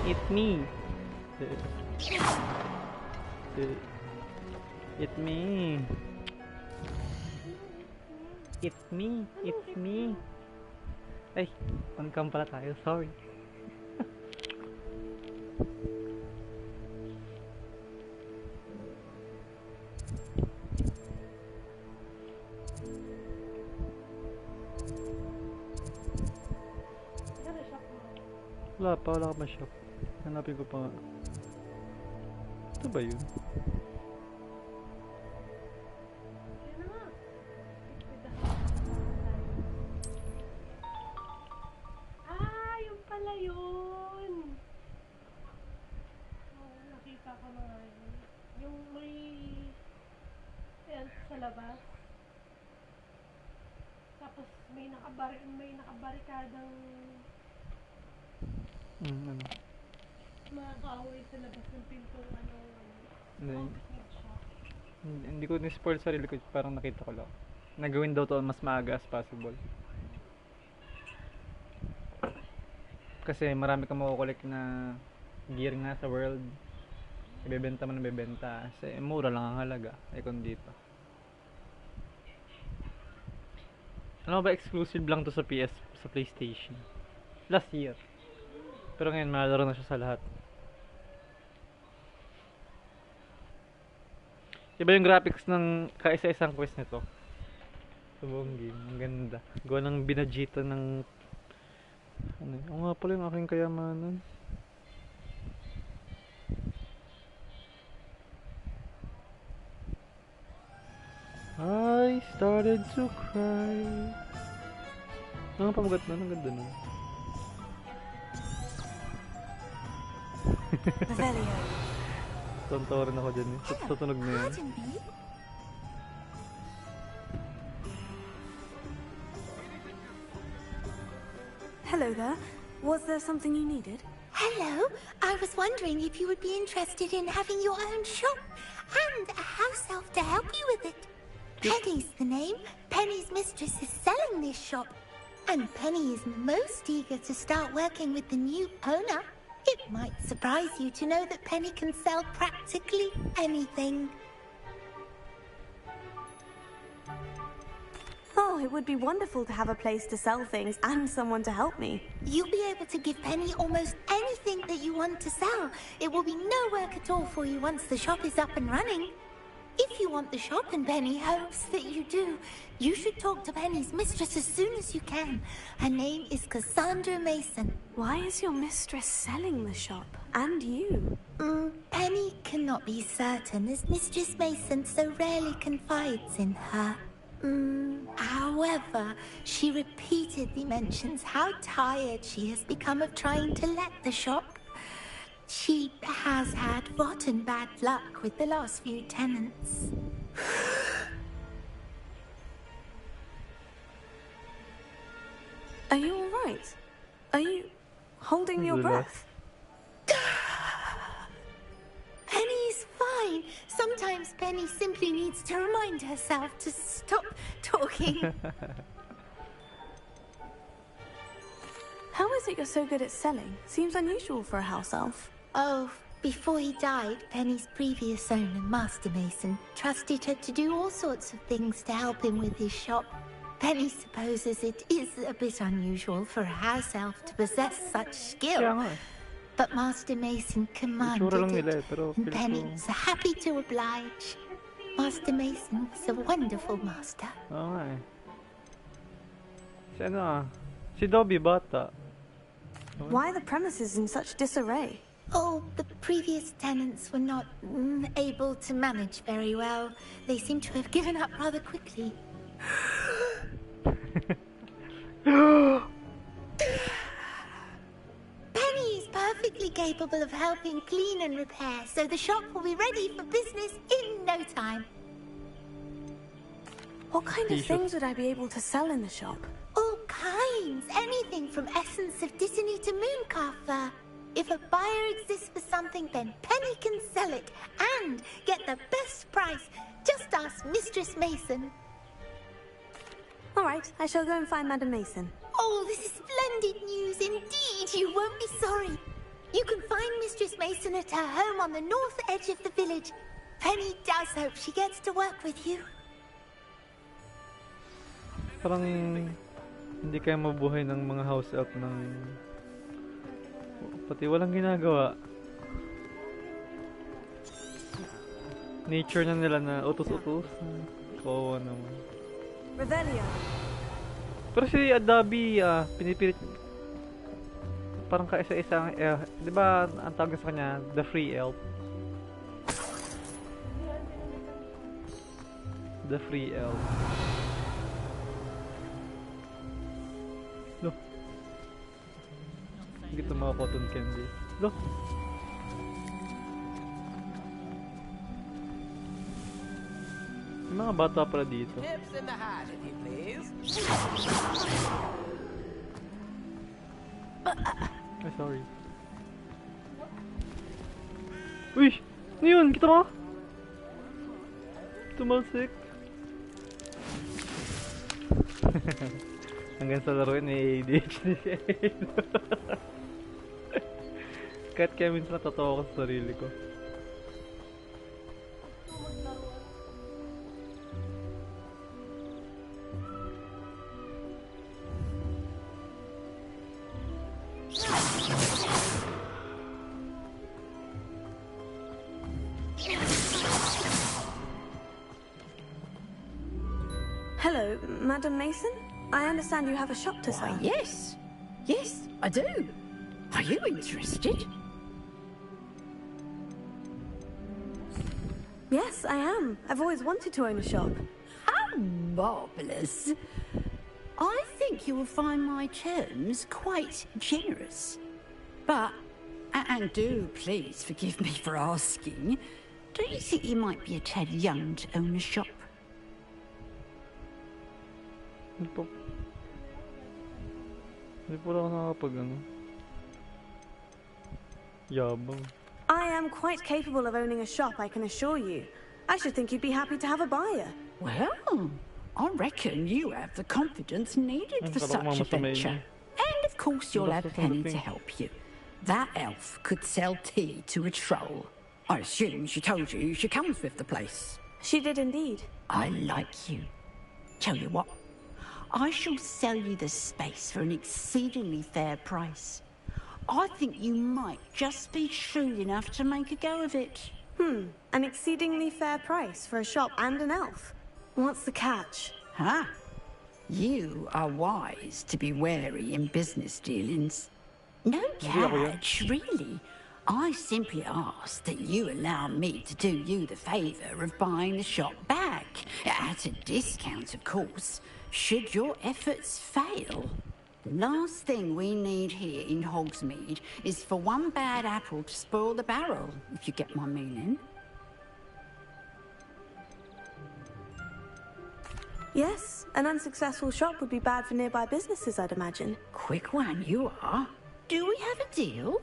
It's me. It's me. It's me. It's me. Ay, on cam pala tayo. Sorry. Wala ka ma-shop. Hanapin ko pa nga. Ito ba yun? Yung pala yun! Nakita ko na nga yun. Yung may... sa labas. Tapos may nakabarikadang... Ano? mga kaaway sa labas ng pinto, Hindi ko ni-spoil sarili ko, parang nakita ko lang. Nagawin daw to mas maaga as possible. Kasi marami kang makukulik na gear nga sa world. Ibebenta mo na bebenta. Kasi mura lang ang halaga. Eh kung dito. Ano ba, exclusive lang to sa PS, sa PlayStation. Last year. Pero ngayon malaro na siya sa lahat. Iba yung graphics ng kaisa-isang quest nito. Sa buong game. Ang ganda. Gawa ng binadjita ng... Ano yun? Oo nga pala yung aking kayamanan. I started to cry. Ang pamagat na. Ang ganda na. Tonto rin ako dyan eh. Tutunog na yan. Hello there. Was there something you needed? Hello. I was wondering if you would be interested in having your own shop and a house elf to help you with it. Penny's the name. Penny's mistress is selling this shop. And Penny is most eager to start working with the new owner. It might surprise you to know that Penny can sell practically anything. Oh, it would be wonderful to have a place to sell things and someone to help me. You'll be able to give Penny almost anything that you want to sell. It will be no work at all for you once the shop is up and running. If you want the shop and Penny hopes that you do, you should talk to Penny's mistress as soon as you can. Her name is Cassandra Mason. Why is your mistress selling the shop? And you? Penny cannot be certain as Mistress Mason so rarely confides in her. However, she repeatedly mentions how tired she has become of trying to let the shop. She has had rotten bad luck with the last few tenants. Are you all right? Are you holding your breath? Penny's fine. Sometimes Penny simply needs to remind herself to stop talking. How is it you're so good at selling? Seems unusual for a house elf. Oh, before he died, Penny's previous owner, Master Mason, trusted her to do all sorts of things to help him with his shop. Penny supposes it is a bit unusual for a house elf to possess such skill. But Master Mason commanded it, and Penny was happy to oblige. Master Mason was a wonderful master. Oo nga eh. Si ano ah? Si Dobby bata. Why are the premises in such disarray? Oh, the previous tenants were not able to manage very well. They seem to have given up rather quickly. Penny is perfectly capable of helping clean and repair, so the shop will be ready for business in no time. What kind of things would I be able to sell in the shop? All kinds. Anything from essence of Disney to mooncalf fur. If a buyer exists for something, then Penny can sell it and get the best price. Just ask Mistress Mason. All right, I shall go and find Madam Mason. Oh, this is splendid news indeed. You won't be sorry. You can find Mistress Mason at her home on the north edge of the village. Penny does hope she gets to work with you. Parang hindi kaya mabuhay ng mga house elf ng pati walang ginagawa. Nature na nila na utos-utos. Kawawa naman. Revelio. Pero si Adabi, pinipilit parang kaisa-isang, di ba ang tawag sa kanya, the free elf? The free elf. Look. Hindi ito mga cotton candy. Look. May mga bata pala dito. Tips in the hat, if you please. Ay, sorry. Uy! Ano yun? Kita mo? Tumalsik. Hanggang sa laruin may ADHD siya. Kahit kaya minsan natatawa ko sa sarili ko. Hello, Madam Mason. I understand you have a shop to sell. Why, yes. Yes, I do. Are you interested? Yes, I am. I've always wanted to own a shop. How marvellous. I think you will find my terms quite generous. But, and do please forgive me for asking, don't you think you might be a tad young to own a shop? Hindi po ako nakakapag ano. Yabang. I am quite capable of owning a shop, I can assure you. I should think you'd be happy to have a buyer. Well, I reckon you have the confidence needed for such a venture. And of course you'll have Penny to help you. That elf could sell tea to a troll. I assume she told you she comes with the place. She did indeed. I like you. Tell you what, I shall sell you the space for an exceedingly fair price. I think you might just be shrewd enough to make a go of it. An exceedingly fair price for a shop and an elf. What's the catch? Huh? You are wise to be wary in business dealings. No catch, really. I simply ask that you allow me to do you the favour of buying the shop back. At a discount, of course, should your efforts fail. The last thing we need here in Hogsmeade is for one bad apple to spoil the barrel, if you get my meaning. Yes, an unsuccessful shop would be bad for nearby businesses, I'd imagine. Quick one you are. Do we have a deal?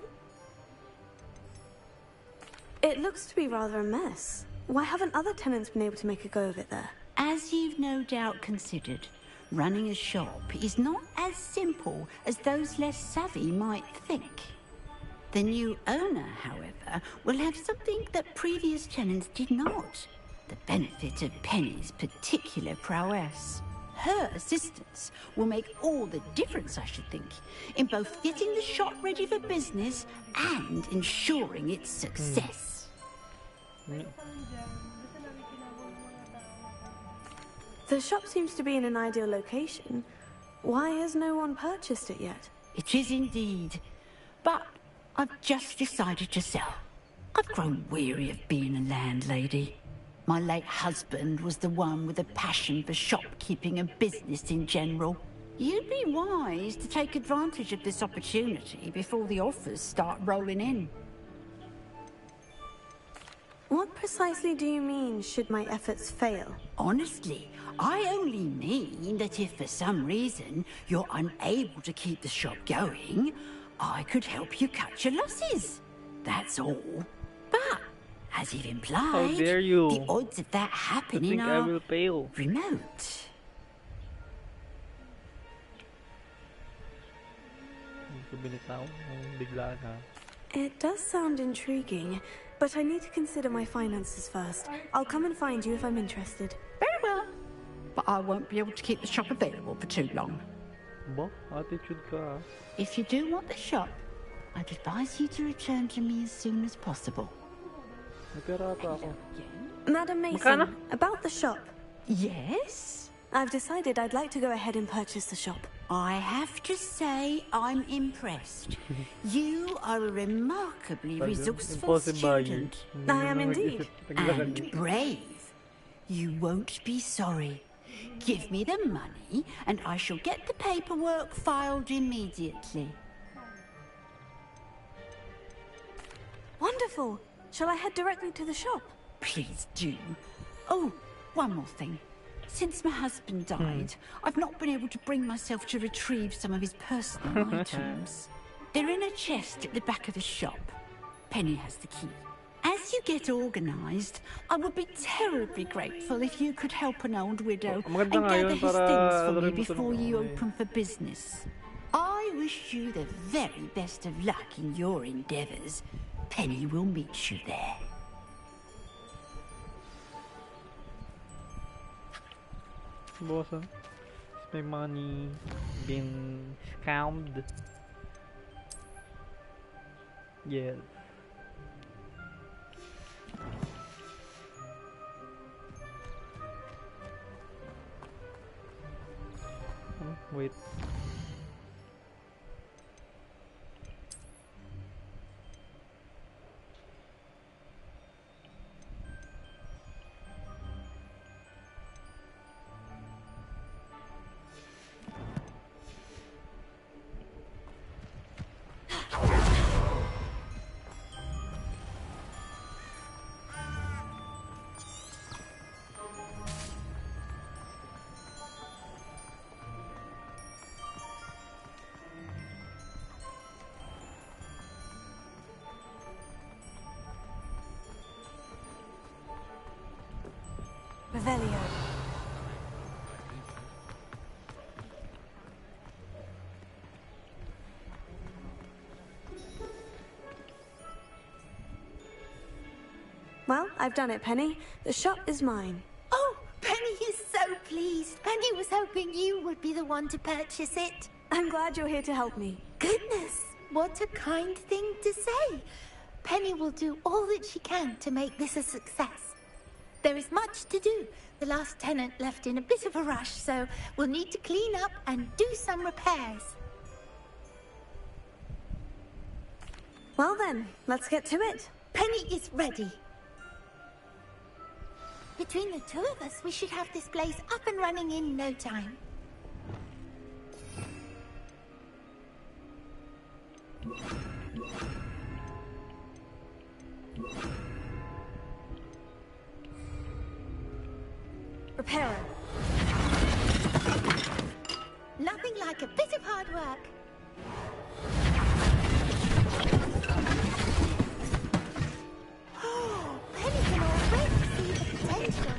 It looks to be rather a mess. Why haven't other tenants been able to make a go of it there? As you've no doubt considered, running a shop is not as simple as those less savvy might think. The new owner, however, will have something that previous tenants did not. The benefit of Penny's particular prowess. Her assistance will make all the difference, I should think, in both getting the shop ready for business and ensuring its success. The shop seems to be in an ideal location. Why has no one purchased it yet? It is indeed. But I've just decided to sell. I've grown weary of being a landlady. My late husband was the one with a passion for shopkeeping and business in general. You'd be wise to take advantage of this opportunity before the offers start rolling in. What precisely do you mean, should my efforts fail? Honestly, I only mean that if for some reason you're unable to keep the shop going, I could help you cut your losses. That's all. But, as you've implied, How dare you? the odds of that I happening think I are will fail. remote. Hindi ko binitaw. Bigla na. It does sound intriguing, but I need to consider my finances first. I'll come and find you if I'm interested. Very well. But I won't be able to keep the shop available for too long. Ba, attitude ka ah. If you do want the shop, I'd advise you to return to me as soon as possible. May pera ata ako. Madam Mason, Magkano? about the shop. Yes? I've decided I'd like to go ahead and purchase the shop. I have to say I'm impressed. You are a remarkably resourceful Impulsive buyers. student. Hindi I am naman indeed. nag-isip, naglagay. And brave. You won't be sorry. Give me the money, and I shall get the paperwork filed immediately. Wonderful. Shall I head directly to the shop? Please do. Oh, one more thing. Since my husband died, I've not been able to bring myself to retrieve some of his personal items. They're in a chest at the back of the shop. Penny has the key. As you get organised, I would be terribly grateful if you could help an old widow Oh, maganda and nga gather yun his para things for me lagyan mo ito before ng you ano eh. open for business. I wish you the very best of luck in your endeavours. Penny will meet you there. Boss, ah. Is my money been scammed? Yes. Oh, wait. Revelio. Well, I've done it, Penny. The shop is mine. Oh, Penny is so pleased. Penny was hoping you would be the one to purchase it. I'm glad you're here to help me. Goodness, what a kind thing to say. Penny will do all that she can to make this a success. There is much to do. The last tenant left in a bit of a rush, so we'll need to clean up and do some repairs. Well then, let's get to it. Penny is ready. Between the two of us, we should have this place up and running in no time. Repairer. Nothing like a bit of hard work. Oh, Penny can already see the potential.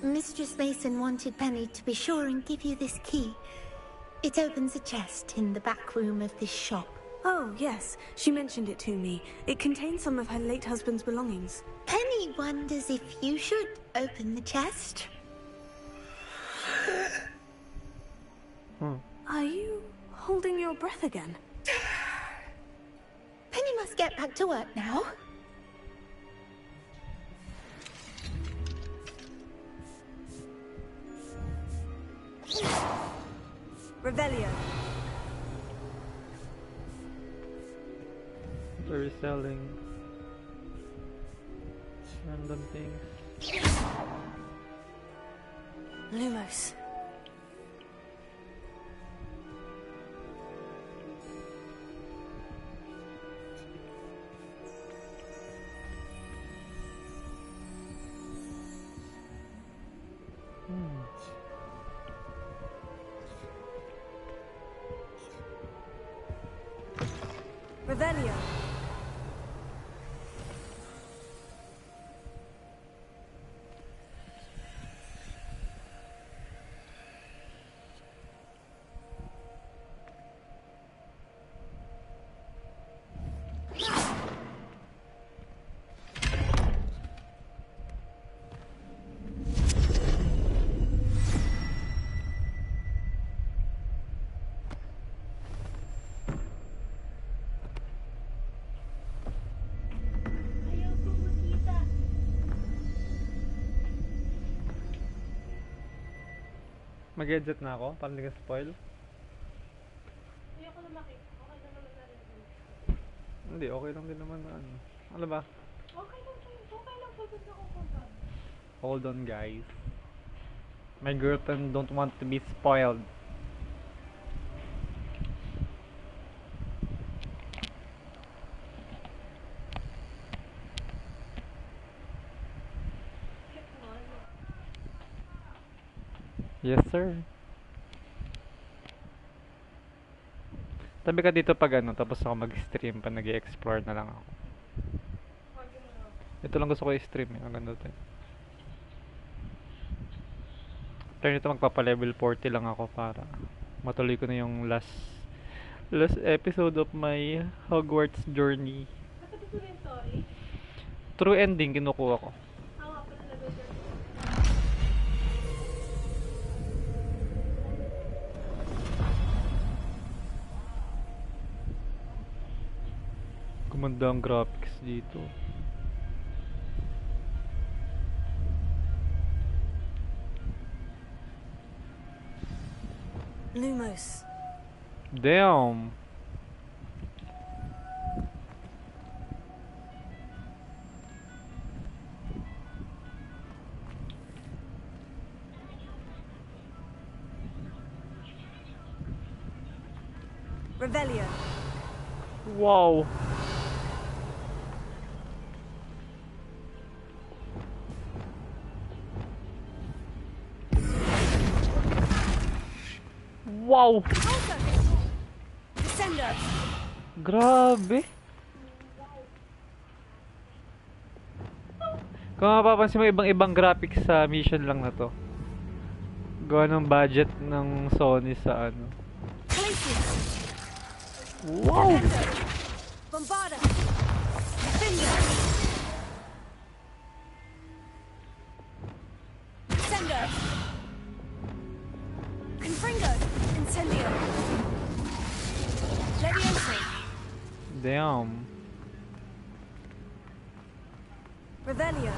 Mistress Mason wanted Penny to be sure and give you this key. It opens a chest in the back room of this shop. Oh, yes. She mentioned it to me. It contains some of her late husband's belongings. Penny wonders if you should open the chest. Are you holding your breath again? Penny must get back to work now. Revelio. They're selling random things. Lumos. Revelio. Mag-headset na ako para hindi ka spoil. Ayoko na makita. Okay na naman na rin. Hindi, okay lang din naman na ano. Ano ba? Okay lang po. Okay lang po dun sa kukunta. Hold on guys. My girlfriend don't want to be spoiled. Yes sir. Tabi ka dito pag ano, tapos ako mag-stream pa nag-i-explore na lang ako. Ito lang gusto ko i-stream eh, ang ganda to. Turn ito magpapa-level 40 lang ako para matuloy ko na yung last episode of my Hogwarts journey. Kapatid ko na yung story. True ending kinukuha ko. Nga pala level 34. Gumanda ang graphics dito. Lumos. Damn. Revelio. Wow. Wow. Descender. Grabe. Kung mapapansin mo, ibang-ibang graphics sa mission lang na to. Gawa ng budget ng Sony sa ano. Glacius. Wow! Bombarda. Defender. Descender. Confringo. Incendio. Leviosa. Damn. Revelio.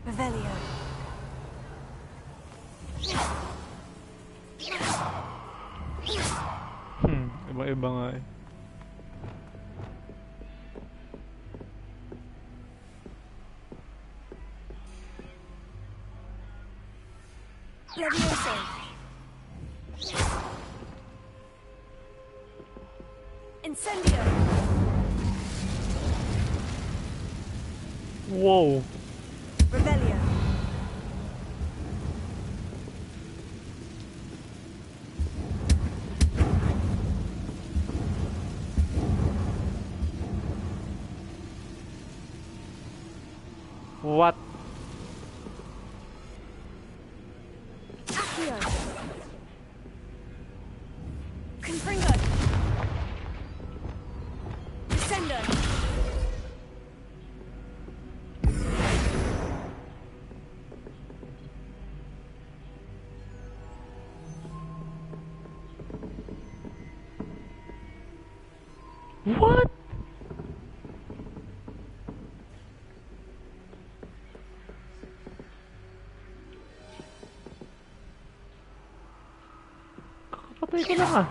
Revelio. Iba-iba nga eh. Leviosa. Incendio. Wow! Revelio. What? Accio. Confringo. Descender. What? Kakapatay ko lang ah.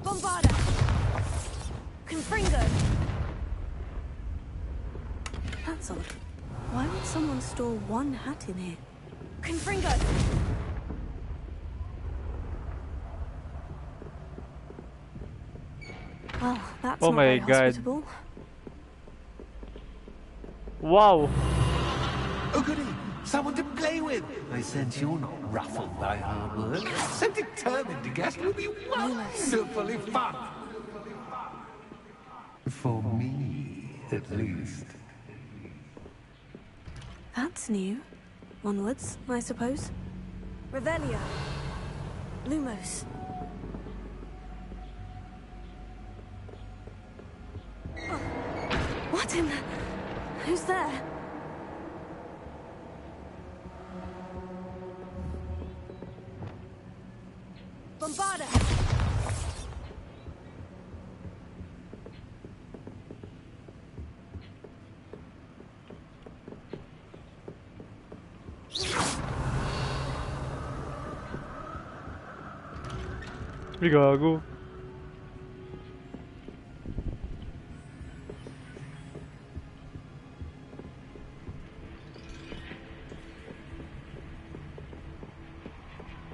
Bombarda. odd. Why would someone store one hat in here? Confringo! Well, that's Oh not my very God. hospitable. Wow! Oh, goody! Someone to play with! I sense you're not ruffled by hard work. So determined to guess will be wonderfully fun! For me, at least. That's new. Onwards, I suppose. Revelio. Lumos. Oh, what in the... Who's there? Bombarda! Ay, gago.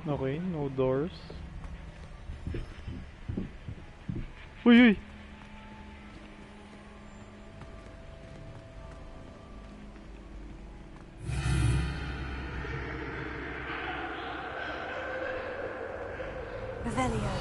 Okay, no doors. Uy, uy! Revelio.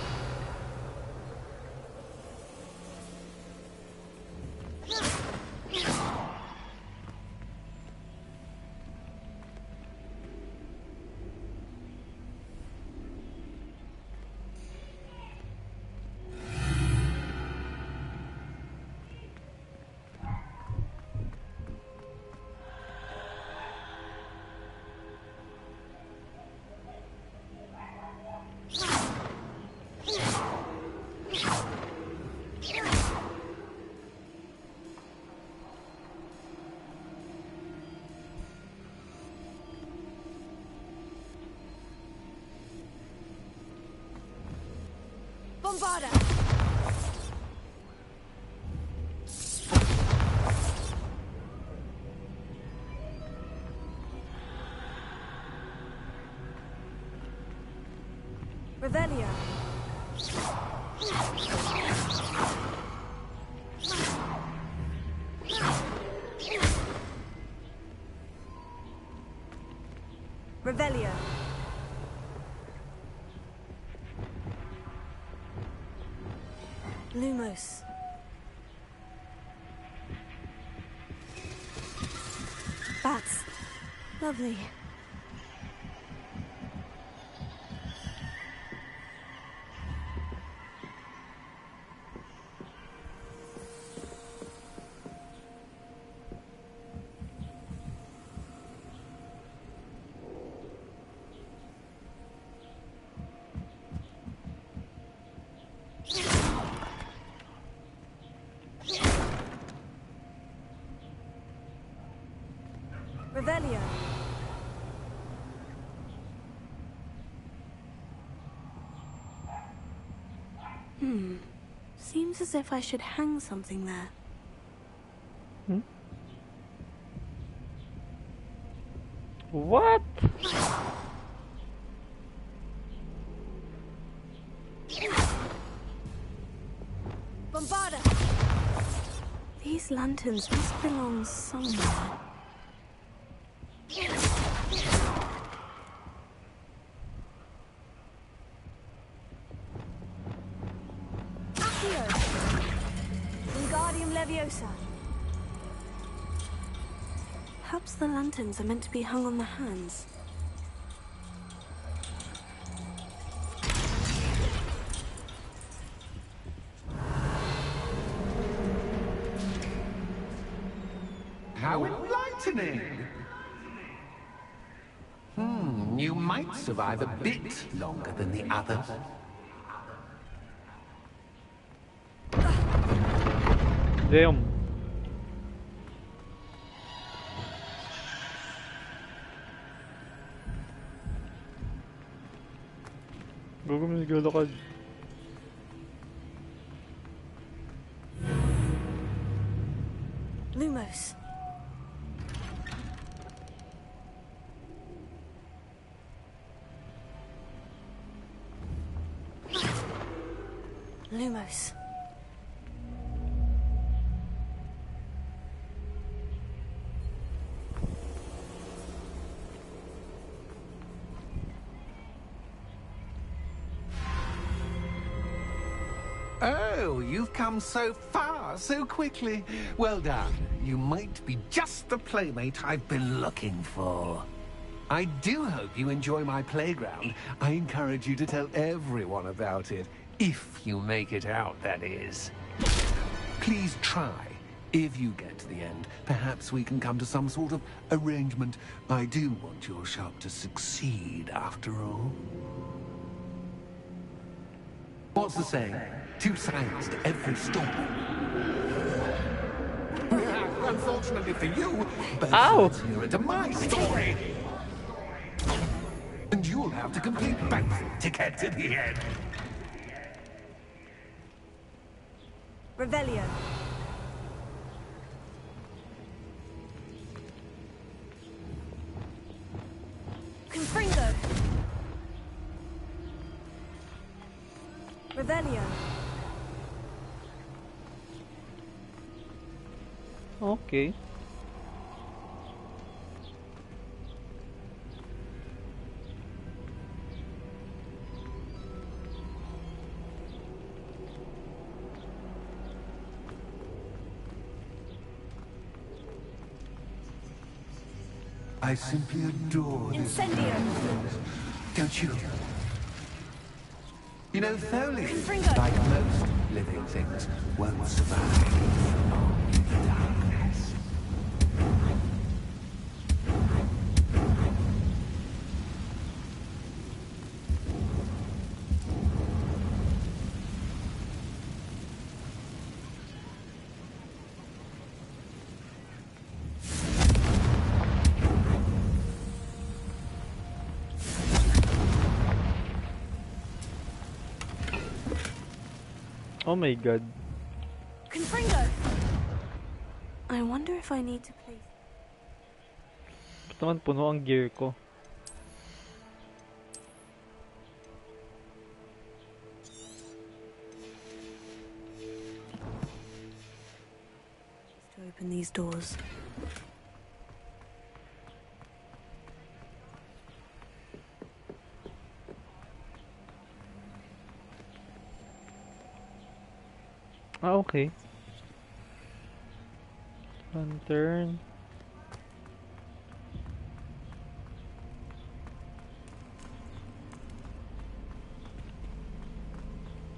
Bombarda! Revelio. Revelio. Lumos. Bats. Lovely. Revelio. Seems as if I should hang something there. Hmm? What? Bombarda! These lanterns must belong somewhere. Accio! Wingardium Leviosa. Perhaps the lanterns are meant to be hung on the hands. How enlightening! You might survive a bit longer than the others. Damn. Gago, may naglalakad. Lumos. Lumos. Oh, you've come so far, so quickly. Well done. You might be just the playmate I've been looking for. I do hope you enjoy my playground. I encourage you to tell everyone about it. If you make it out, that is. Please try. If you get to the end, perhaps we can come to some sort of arrangement. I do want your shop to succeed, after all. What's the saying? Two sides to every story. Unfortunately for you, both Ow! sides hear into my story. And you'll have to complete both to get to the end. Revelio. Confringo. Revelio. Okay. I simply adore this. Incendio. Don't you? You know, foliage, Confringo. like most living things, won't survive long in the darkness. Oh my god. Confringo. I wonder if I need to place. Ba't naman puno ang gear ko? To open these doors. Ah, okay. Lantern.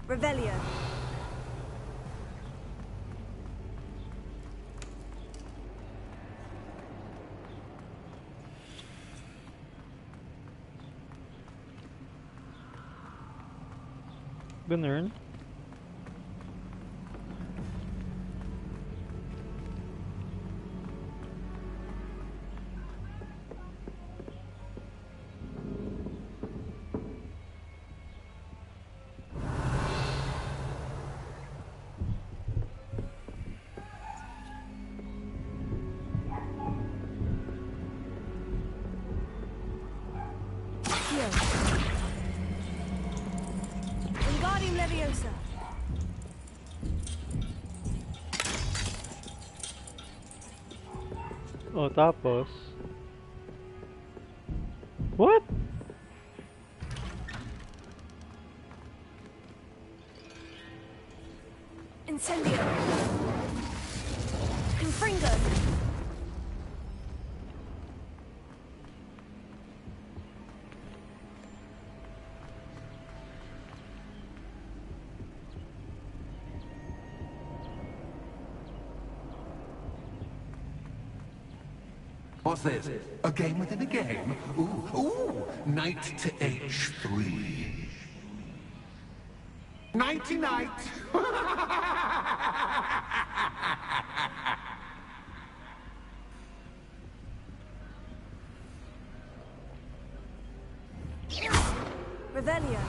Revelio. Ganun. Here. Wingardium Leviosa. Oh, tapos. What? Incendio. Confringo. What's this? A game within a game? Ooh, knight to H3. Nighty-night! Revelio.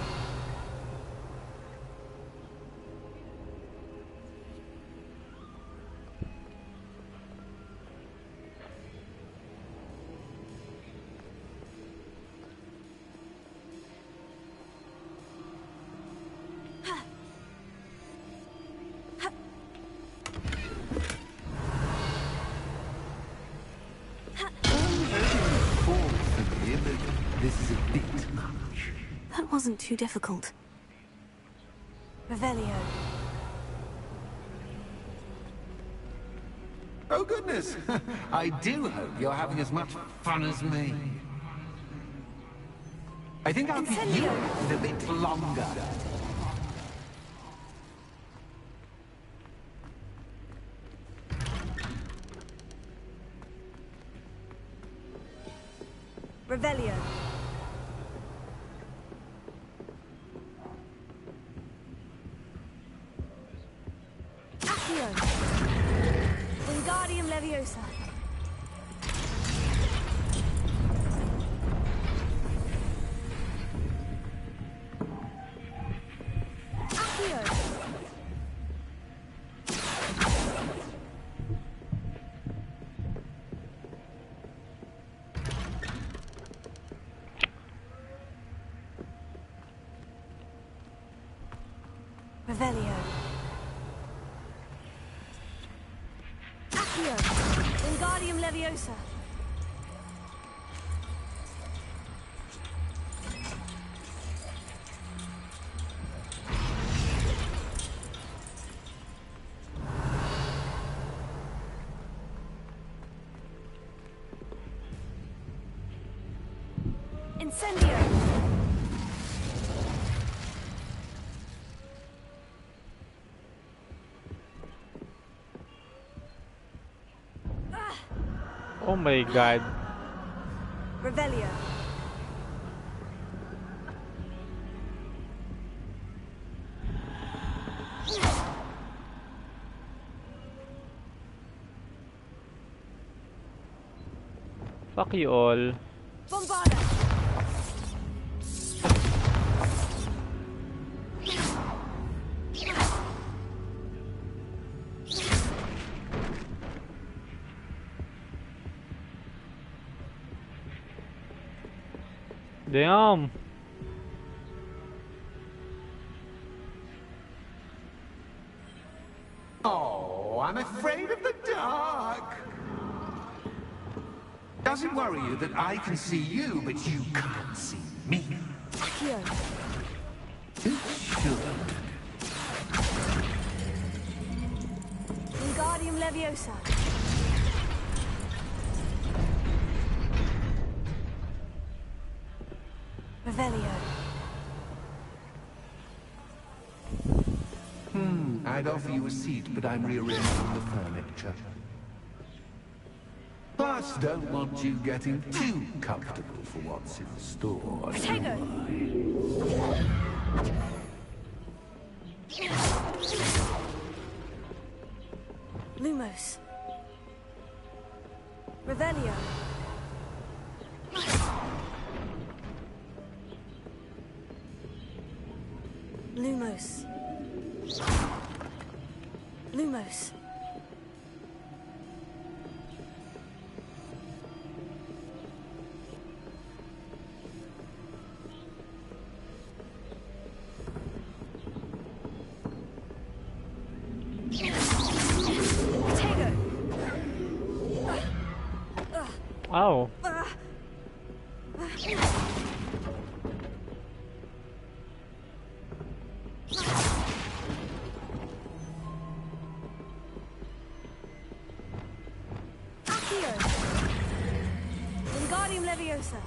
This is a bit much. That wasn't too difficult. Revelio. Oh, goodness. I do hope you're having as much fun as me. I think I'll give you a bit longer. Revelio. Accio. Wingardium Leviosa. Accio. Revelio. Accio. Wingardium Leviosa. Incendio. Oh my god. Revelio. Fuck you all. Bombarda. Damn. Oh, I'm afraid of the dark. Does it worry you that I can see you, but you can't see me? Accio. It should. Wingardium Leviosa. Revelio. I'd offer you a seat, but I'm rearranging the furniture. Plus, don't want you getting too comfortable for what's in store. Protego. Lumos. Revelio. Lumos. Lumos. Protego. Ow. Accio. Wingardium Leviosa.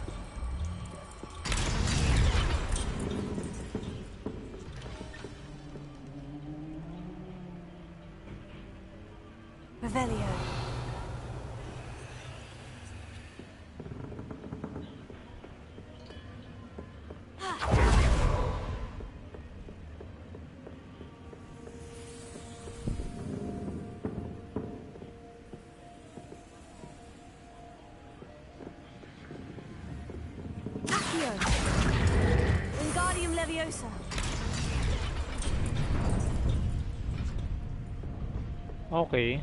Revelio. Accio. Wingardium Leviosa. Okay.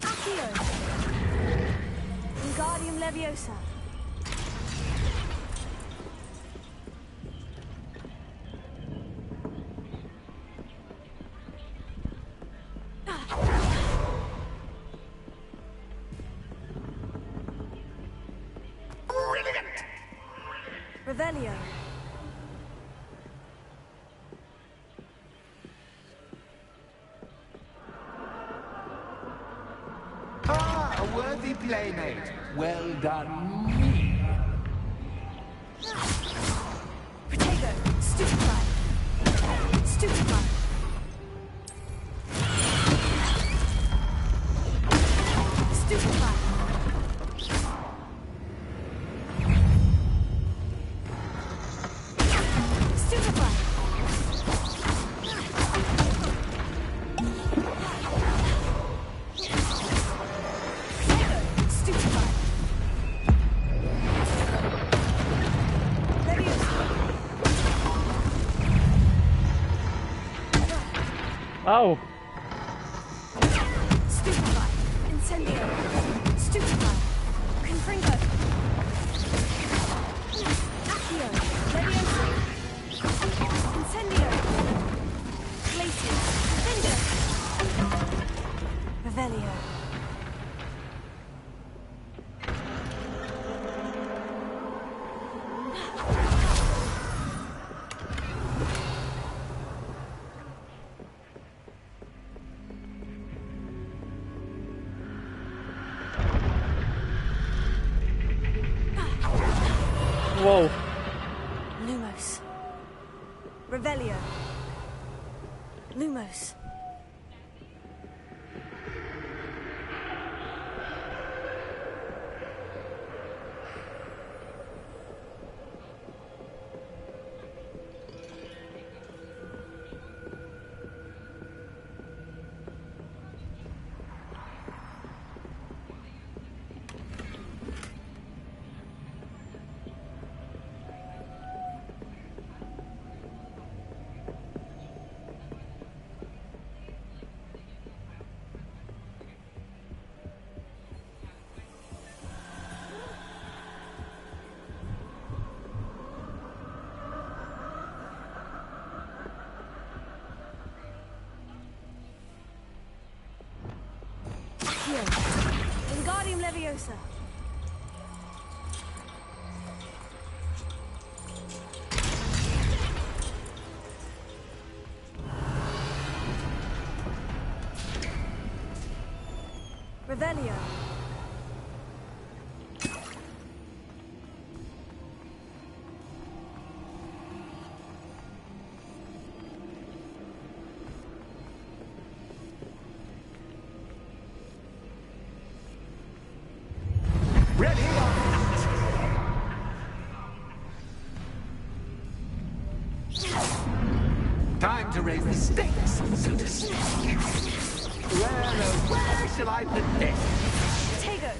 Accio. Wingardium Leviosa. worthy playmate. Well done, me. Protego, stupefy. Stupefy. Stupefy. Stupefy. Stupefy. Ow! Stupefy. Incendio. Stupefy. Confringo. Accio. Leviosa. Incendio. Glacier. Defender. Revelio. Wow! Lumos. Revelio. Lumos. Accio. Wingardium Leviosa. Revelio. Ready or not. Time to raise the stakes, so to speak. Where, oh, where shall I put this? Protego.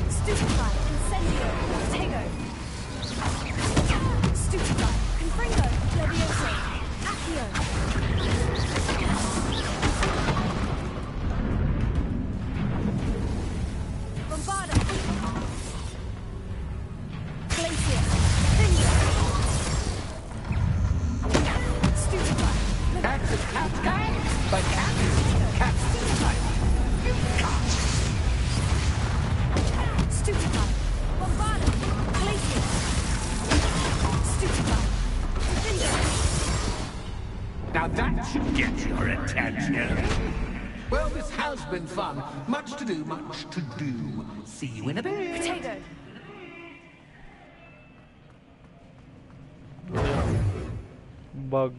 Stupefy. Incendio. Protego. Stupefy. Confringo. Leviosa. Accio. Bombarda. Glacier. Defender. Stupefy. That's a cat guy, but cat stupefy. You can't. Stupefy. Bombarda. Glacier. Stupefy. Defender. Now that should get your attention. Well, this has been fun. Much to do, much to do. See you in a bit. Protego. Bug.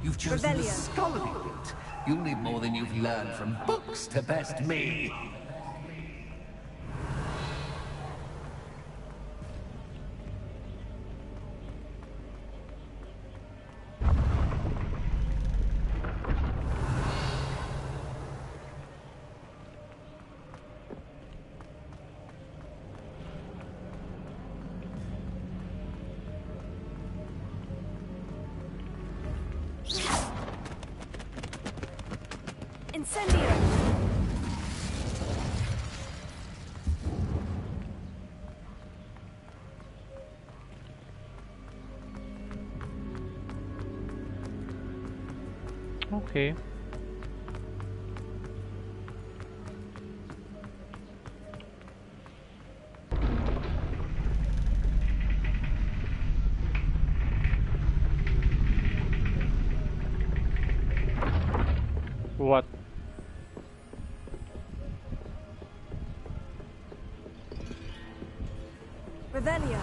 You've chosen the Revelio. scholarly route. You'll need more than you've learned from books to best me. Incendio! Okay. What? Revelio.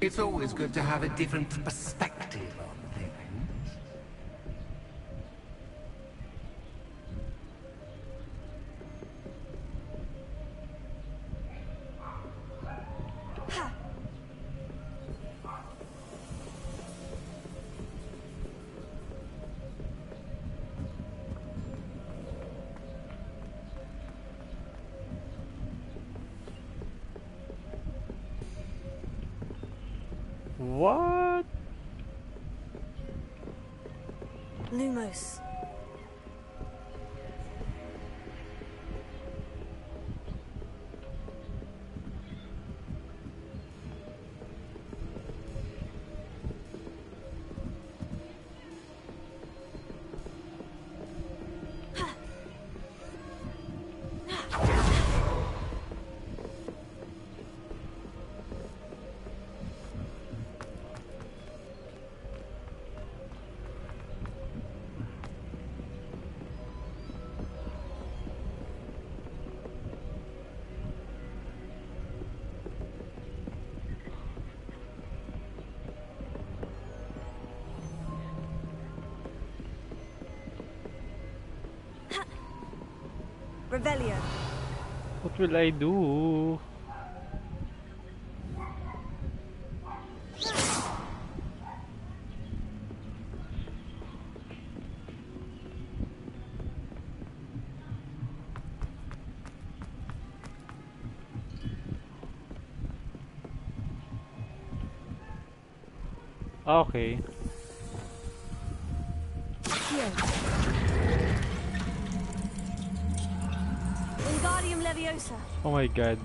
It's always good to have a different perspective on things. What? Lumos. Revelio. What will I do? Okay. Wingardium Leviosa. Oh my god.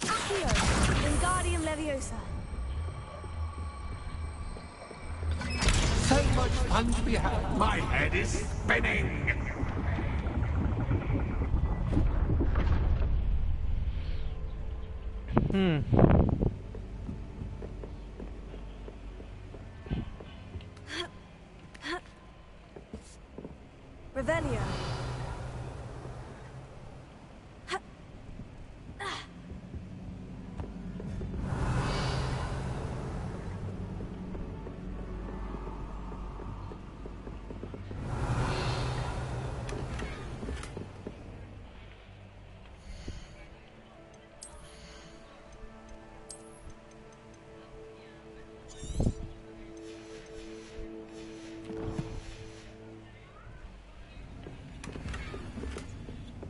Accio. Wingardium Leviosa. So much fun to be had. My head is spinning. Revelio.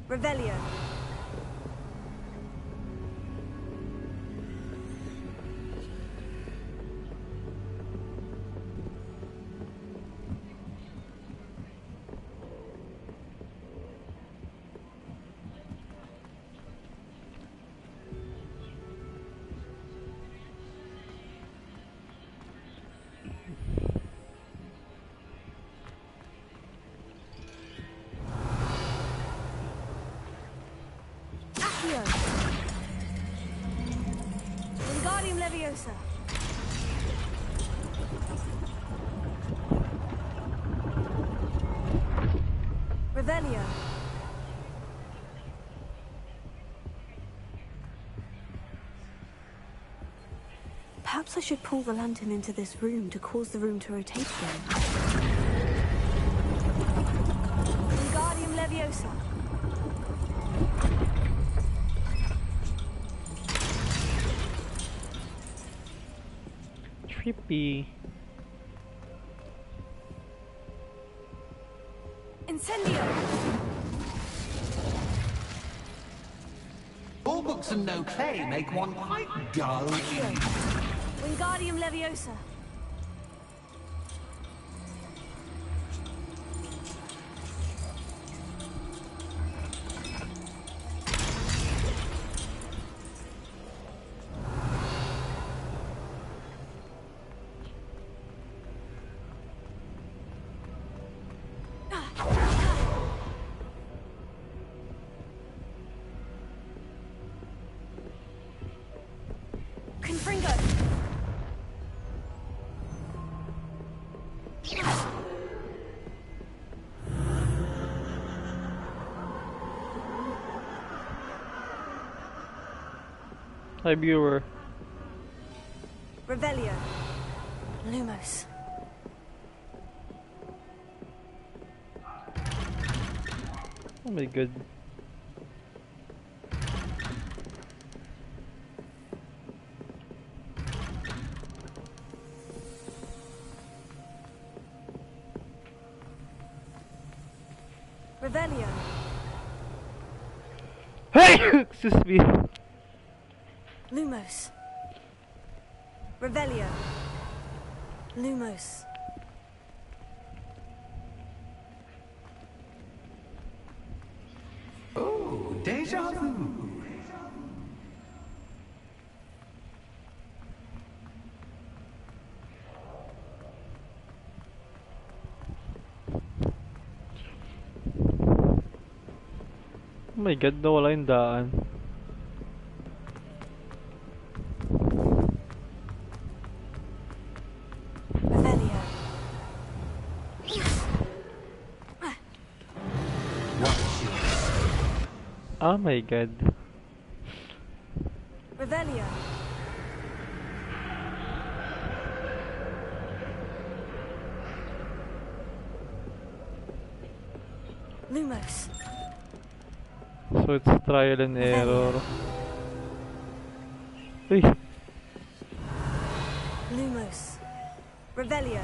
Revelio. Accio. Wingardium Leviosa. Revelio. Perhaps I should pull the lantern into this room to cause the room to rotate again. Wingardium Leviosa. Trippy. Incendio! All books and no play make one quite dull. Wingardium Leviosa. Confringo! Hi, viewer. Revelio. Lumos. Oh my god. Revelio. Hey! Excuse me. Lumos. Revelio. Lumos. Oh, deja vu. Oh my god, nawala yung daan. Revelio. Oh my god. Revelio. Lumos. So it's trial and error. Uy! Lumos. Revelio.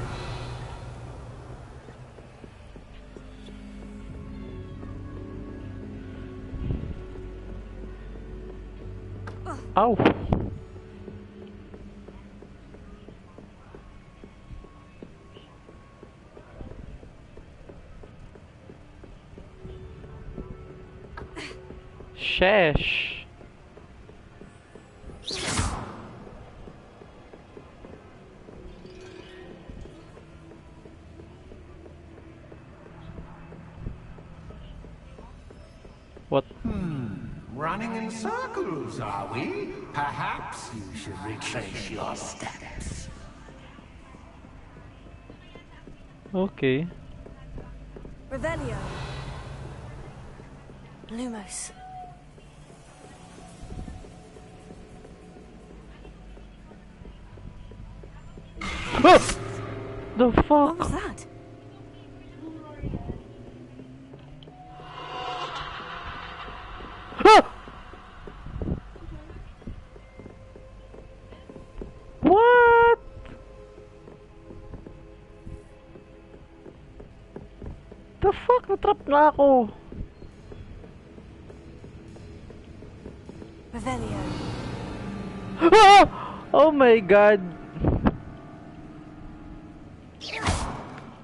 Ow! Sheesh! What? Running in circles, are we? Perhaps you should retrace your steps. Okay. Revelio. Lumos. Oh! The What fuck? was that? Ah! What? The fuck? Natrap na ako. Revelio. Ah! Oh my god.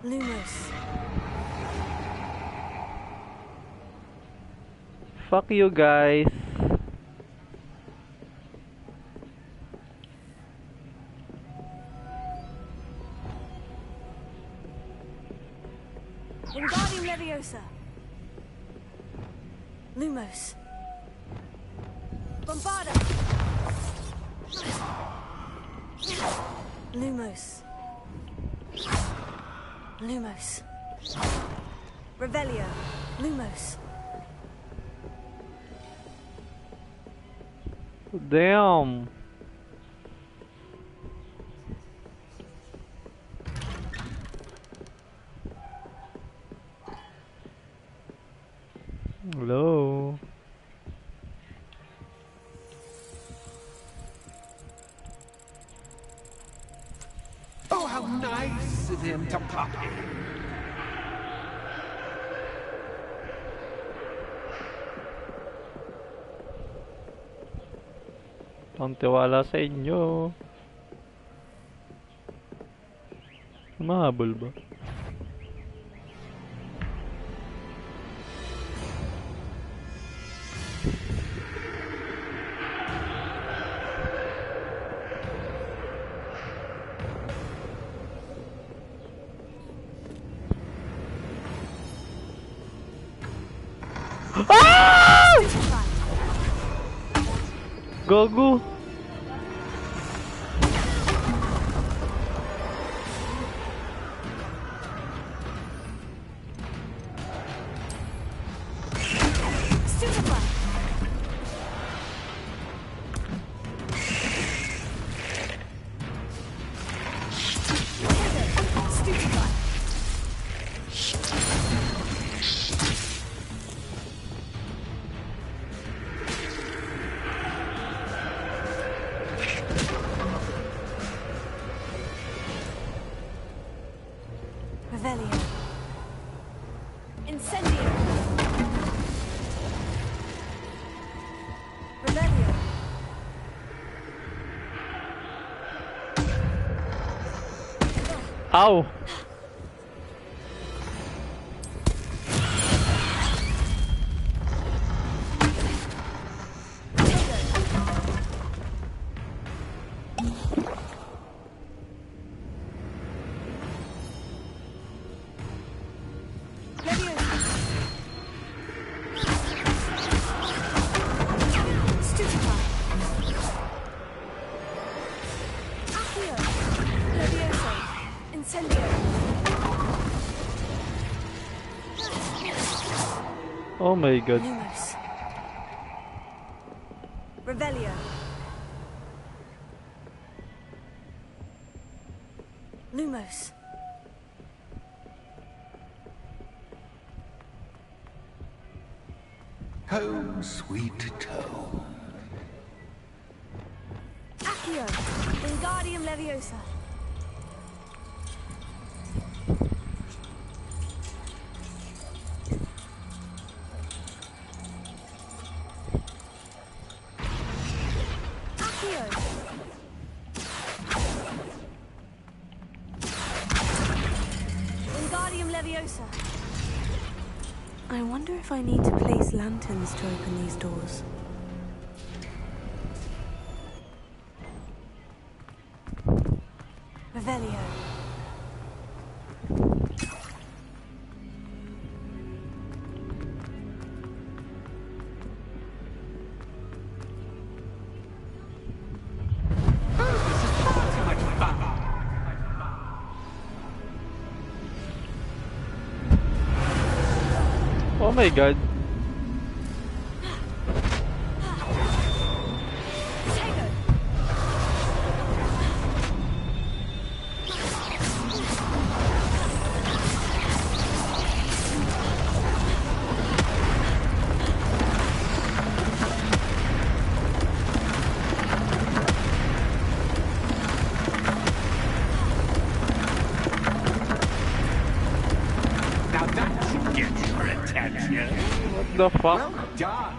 Lumos. Fuck you guys. Wingardium Leviosa. Lumos. Bombarda. Lumos. Lumos. Revelio. Lumos. Damn. Hello. nice of him to pop in. Ang tiwala sa inyo. Mahabol ba? Gogo! Revelio. Incendio. Revelio. Ow! Oh my god. Lumos. Revelio. Lumos. Home, sweet home. Accio. Wingardium Leviosa. Wingardium Leviosa. I wonder if I need to place lanterns to open these doors. Revelio. Oh my god. Now that should get your attention. What the fuck? Well done.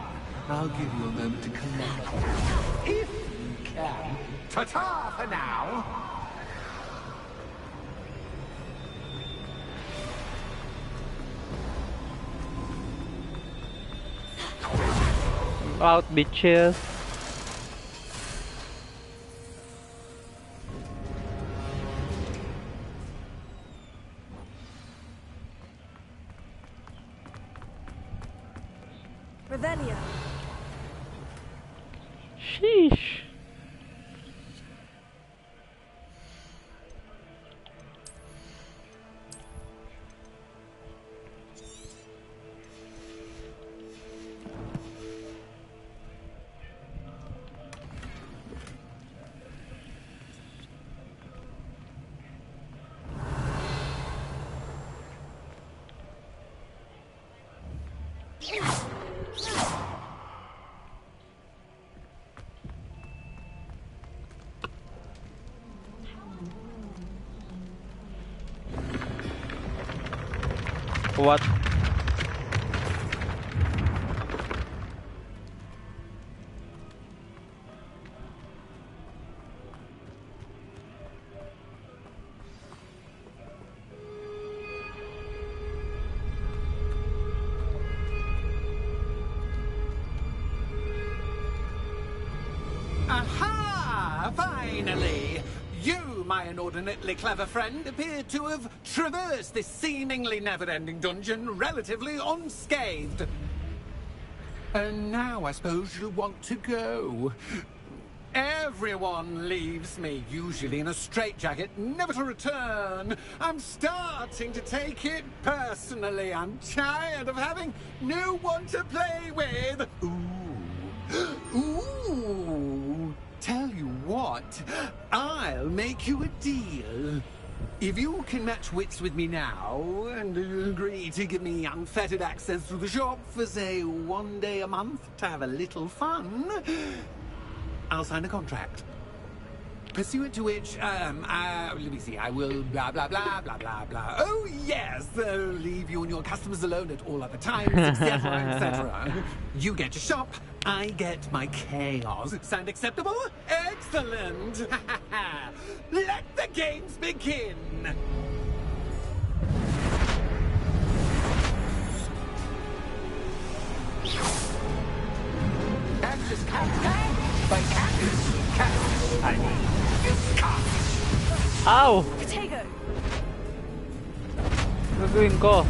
I'll give you a moment to collect it. If you can. Ta-ta for now. Out bitches. Revelio. Sheesh. What? Aha! Finally! You, my inordinately clever friend, appear to have traversed this seemingly never-ending dungeon relatively unscathed. And now I suppose you'll want to go. Everyone leaves me, usually in a straitjacket, never to return. I'm starting to take it personally. I'm tired of having no one to play with. Ooh. Ooh. Tell you what, I'll make you a deal. If you can match wits with me now and agree to give me unfettered access to the shop for, say, 1 day a month to have a little fun, I'll sign a contract. Pursuant to which, let me see, I will blah, blah, blah, blah, blah, blah. Oh, yes, leave you and your customers alone at all other times, etc., etc. You get your shop, I get my chaos. Sound acceptable? Excellent! Let the games begin! That's just cat, by cat, I mean, cat. Ow! Potato! Gagawin ko.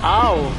Ow!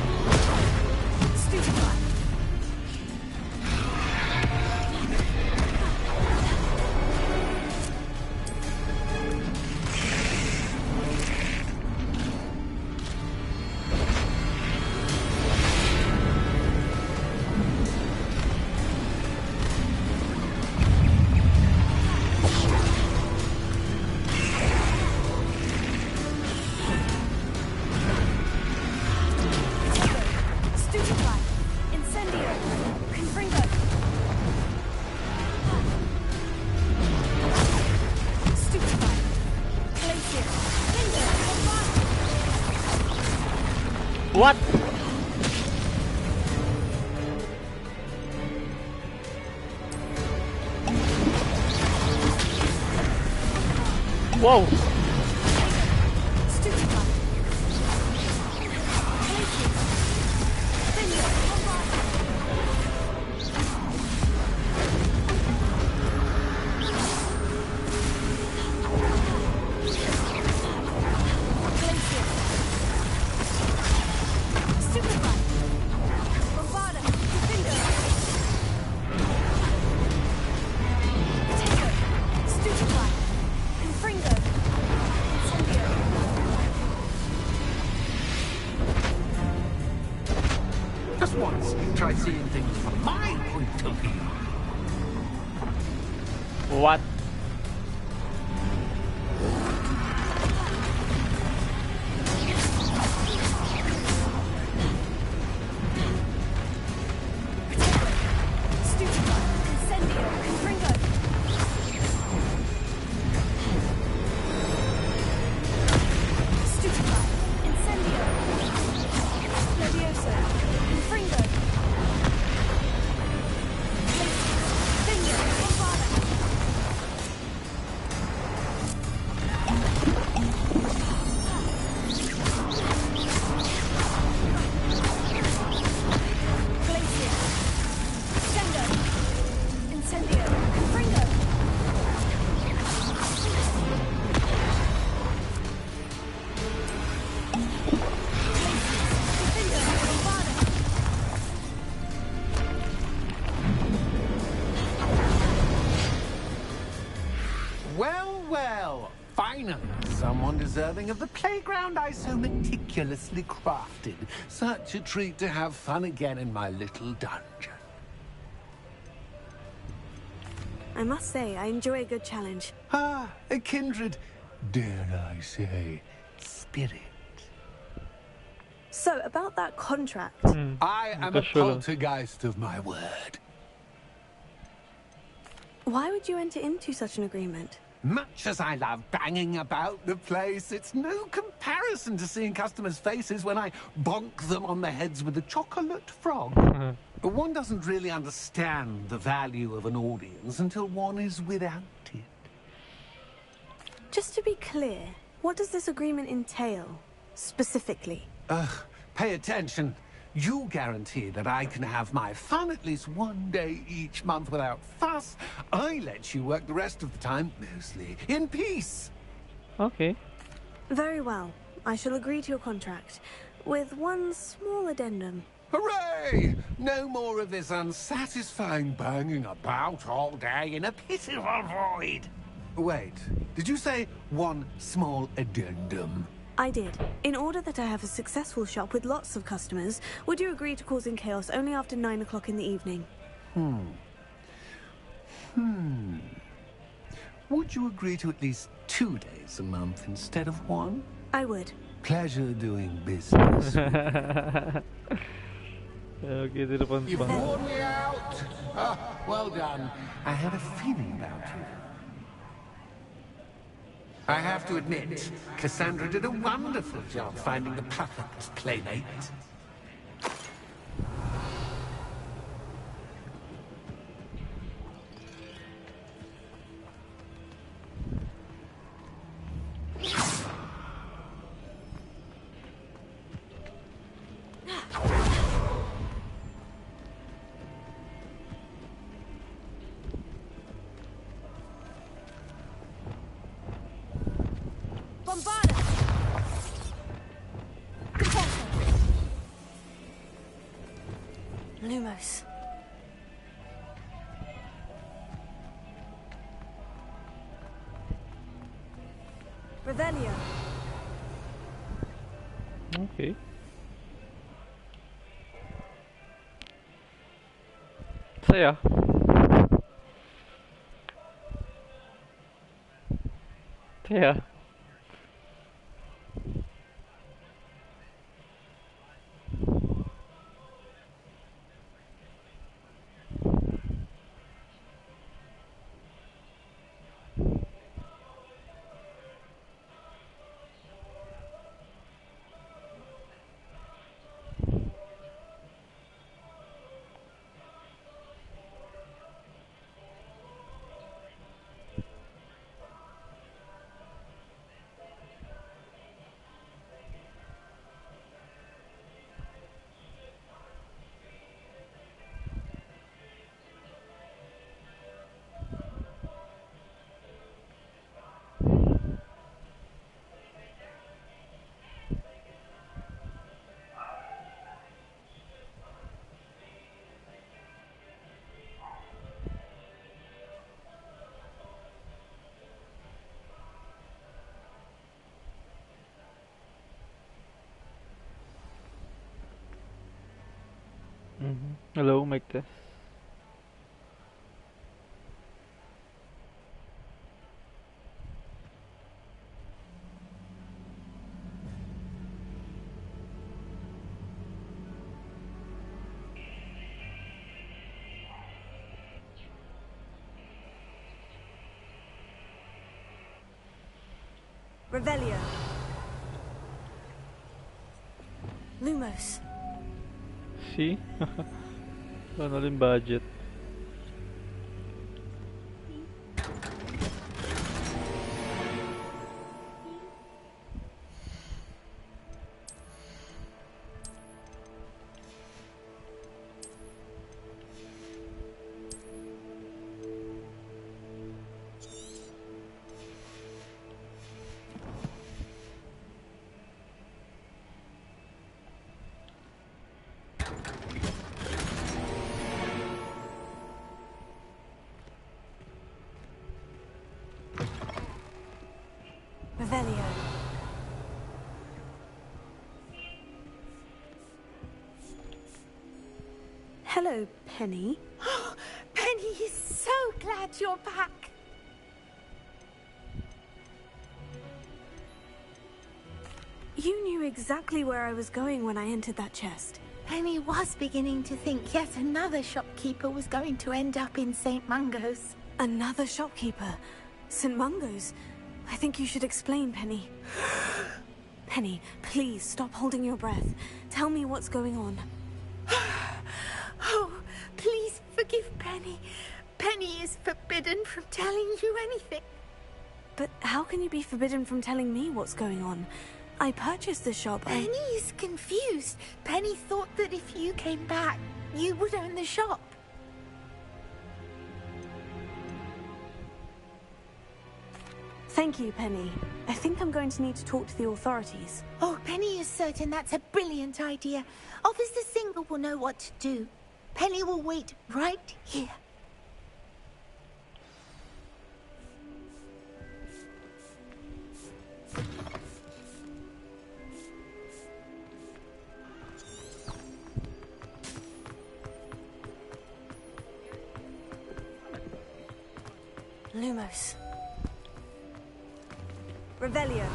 What? Whoa! Just once, try seeing things from my point of view. What? Well, well. Finally, someone deserving of the playground I so meticulously crafted. Such a treat to have fun again in my little dungeon. I must say, I enjoy a good challenge. Ah, a kindred, dare I say, spirit. So, about that contract. I am a Casual. poltergeist of my word. Why would you enter into such an agreement? Much as I love banging about the place, it's no comparison to seeing customers' faces when I bonk them on the heads with a chocolate frog. One doesn't really understand the value of an audience until one is without it. Just to be clear, what does this agreement entail, specifically? Pay attention. You guarantee that I can have my fun at least one day each month without fuss. I let you work the rest of the time, mostly in peace. Okay. Very well. I shall agree to your contract, with one small addendum. Hooray! No more of this unsatisfying banging about all day in a pitiful void. Wait, did you say one small addendum? I did. In order that I have a successful shop with lots of customers, would you agree to causing chaos only after 9 o'clock in the evening? Would you agree to at least 2 days a month instead of one? I would. Pleasure doing business. Okay, dito pa You've worn me out. Ah, well done. I had a feeling about you. I have to admit, Cassandra did a wonderful job finding the perfect playmate. Lumos. Revelio. Okay. Saya. Saya. Hello, mic test. Revelio. Lumos. See? Ano rin budget? Revelio. Hello, Penny. Penny is so glad you're back. You knew exactly where I was going when I entered that chest. Penny was beginning to think yet another shopkeeper was going to end up in St. Mungo's. Another shopkeeper? St. Mungo's? I think you should explain, Penny. Penny, please stop holding your breath. Tell me what's going on. Oh, please forgive Penny. Penny is forbidden from telling you anything. But how can you be forbidden from telling me what's going on? I purchased the shop. Penny is confused. Penny thought that if you came back, you would own the shop. Thank you, Penny. I think I'm going to need to talk to the authorities. Oh, Penny is certain that's a brilliant idea. Officer Singer will know what to do. Penny will wait right here. Lumos. Revelio.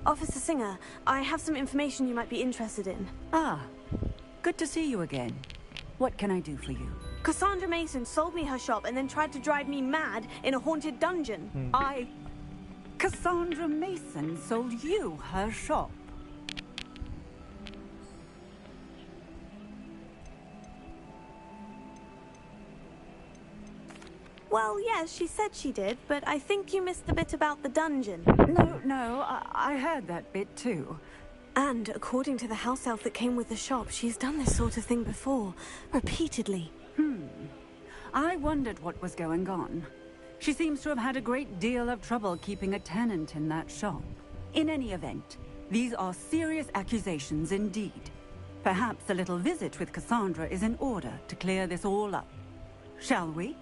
Officer Singer, I have some information you might be interested in. Ah, good to see you again. What can I do for you? Cassandra Mason sold me her shop and then tried to drive me mad in a haunted dungeon. Cassandra Mason sold you her shop. Well, yes, she said she did, but I think you missed the bit about the dungeon. No, I heard that bit too. And according to the house elf that came with the shop, she's done this sort of thing before, repeatedly. I wondered what was going on. She seems to have had a great deal of trouble keeping a tenant in that shop. In any event, these are serious accusations indeed. Perhaps a little visit with Cassandra is in order to clear this all up. Shall we?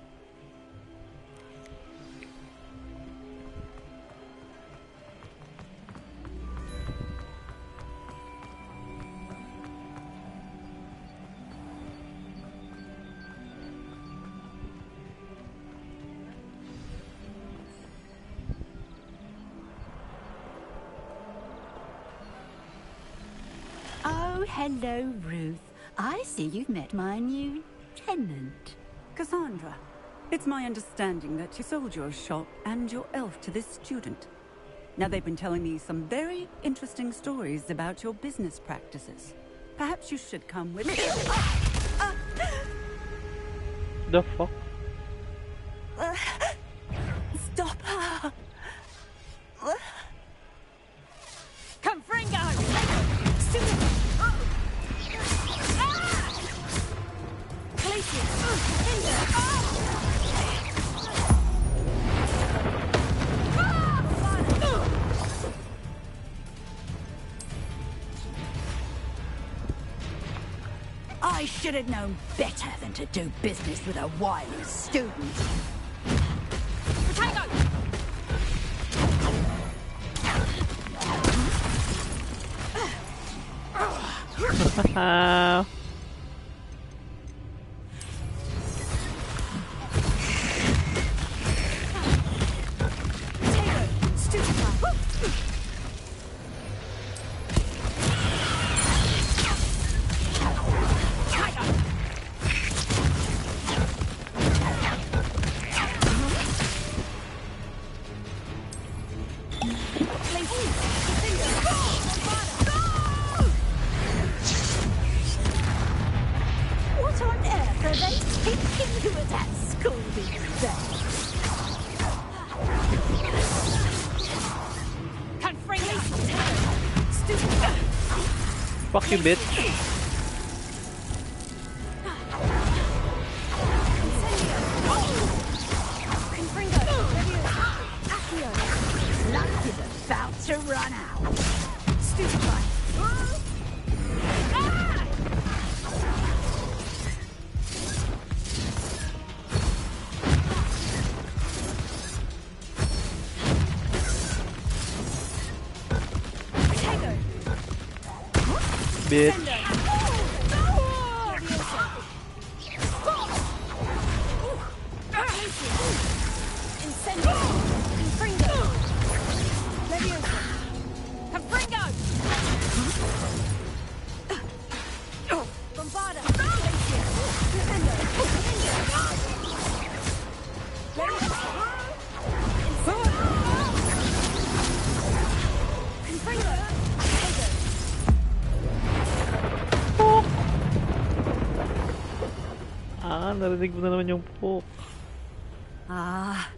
Oh, hello, Ruth. I see you've met my new tenant. Cassandra, it's my understanding that you sold your shop and your elf to this student. Now, they've been telling me some very interesting stories about your business practices. Perhaps you should come with me. The fuck? Stop her! Confringo! I should have known better than to do business with a wily student. Potato! What on earth are they teaching you at that school these days? Fuck you, bitch. Luck is about to run out. Stupefy. Shit. Narinig mo na naman yung poke. Ah,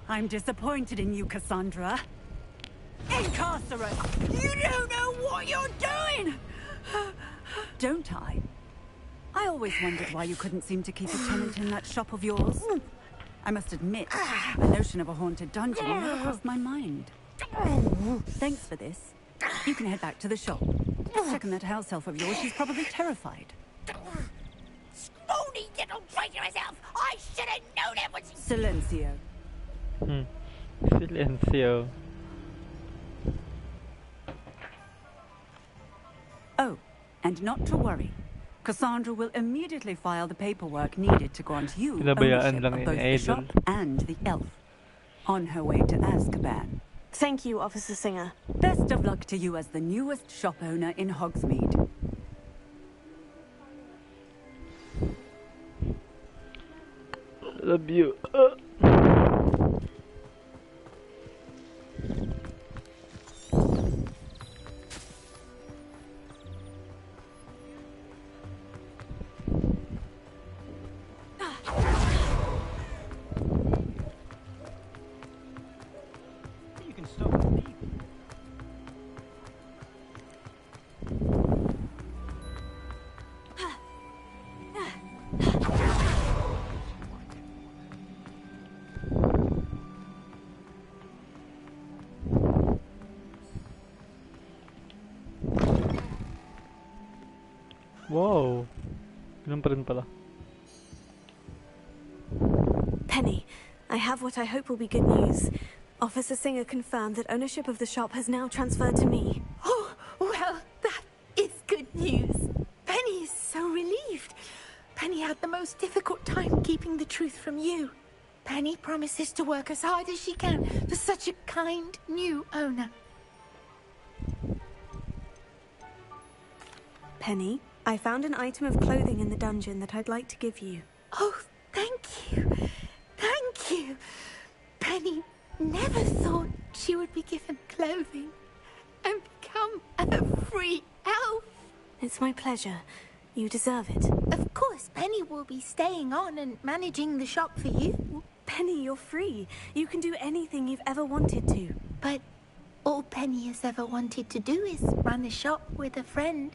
I'm disappointed in you, Cassandra. Incarcerate! You don't know what you're doing! Don't I? I always wondered why you couldn't seem to keep a tenant in that shop of yours. I must admit, the notion of a haunted dungeon never crossed my mind. Thanks for this. You can head back to the shop. Second that house elf of yours, she's probably terrified. Phony little traitor herself! I should have known it was... Silencio. Silencio. Oh, and not to worry. Cassandra will immediately file the paperwork needed to grant you Pinabayaan ownership lang of ni both the shop Idol. and the elf. On her way to Azkaban. Thank you, Officer Singer. Best of luck to you as the newest shop owner in Hogsmeade. Love you. You can stop me. Wow. Ganun pa rin pala. Penny, I have what I hope will be good news. Officer Singer confirmed that ownership of the shop has now transferred to me. Oh, well, that is good news. Penny is so relieved. Penny had the most difficult time keeping the truth from you. Penny promises to work as hard as she can for such a kind new owner. Penny, I found an item of clothing in the dungeon that I'd like to give you. Oh, thank you. Thank you. Penny never thought she would be given clothing and become a free elf. It's my pleasure. You deserve it. Of course, Penny will be staying on and managing the shop for you. Penny, you're free. You can do anything you've ever wanted to. But all Penny has ever wanted to do is run a shop with a friend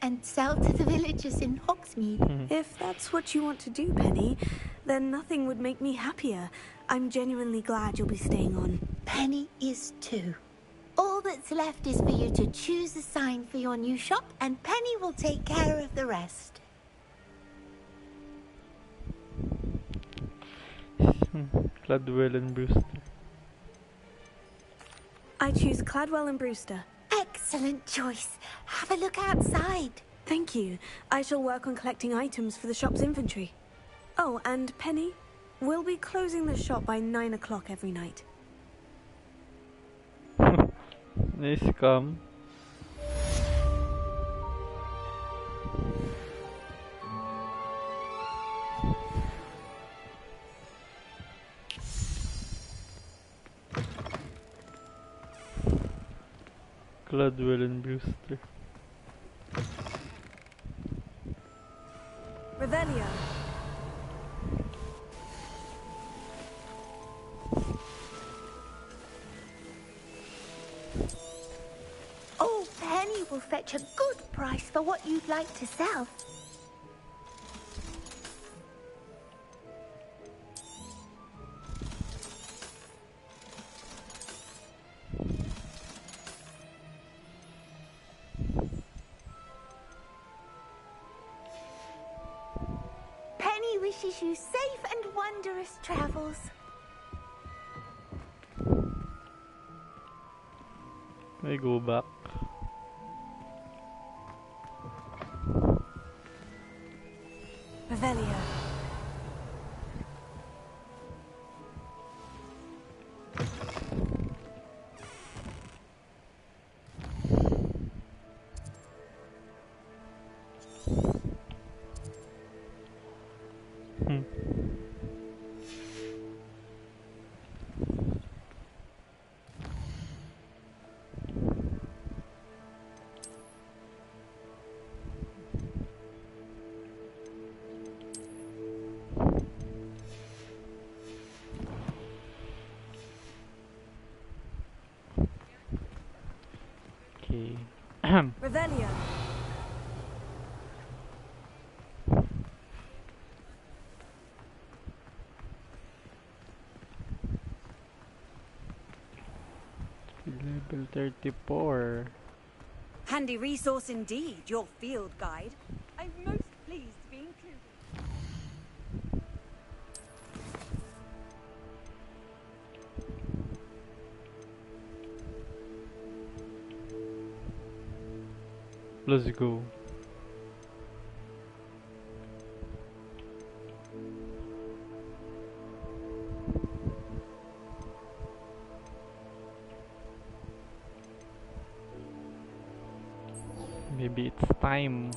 and sell to the villagers in Hogsmeade. If that's what you want to do, Penny, then nothing would make me happier. I'm genuinely glad you'll be staying on. Penny is too. All that's left is for you to choose a sign for your new shop, and Penny will take care of the rest. Cladwell and Brewster. I choose Cladwell and Brewster. Excellent choice. Have a look outside. Thank you. I shall work on collecting items for the shop's inventory. Oh, and Penny, we'll be closing the shop by 9 o'clock every night. Nice come. Cladwell and Brewster. Revelio. Oh, Penny will fetch a good price for what you'd like to sell. Penny wishes you safe and wondrous travels. May go back. Revelio. Hmm. Okay. Revelio. Level 34. Handy resource indeed, your field guide. I'm most pleased to be included. Let's go. Maybe it's time.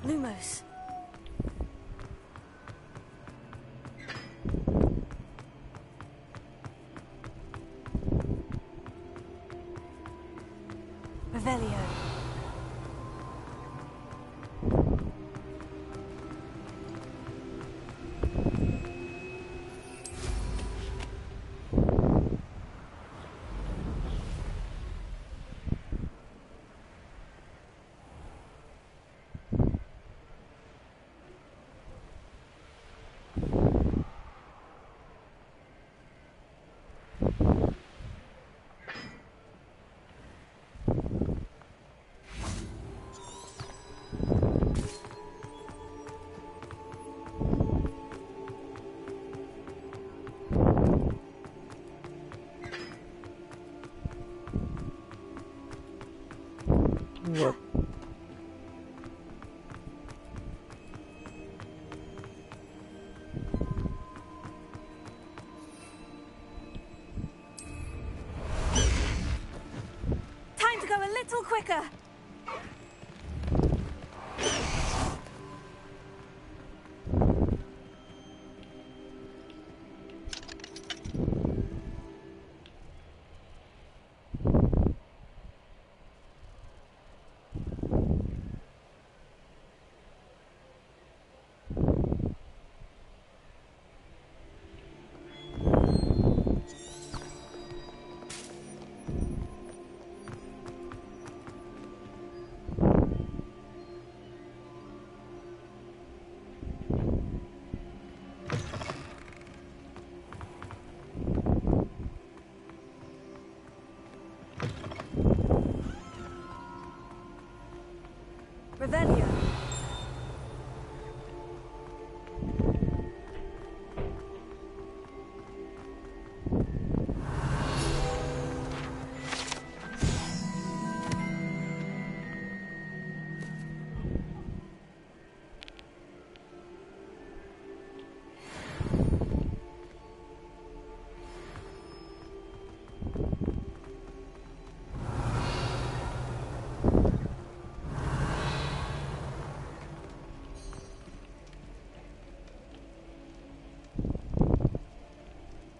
Lumos. Revelio. What? Time to go a little quicker.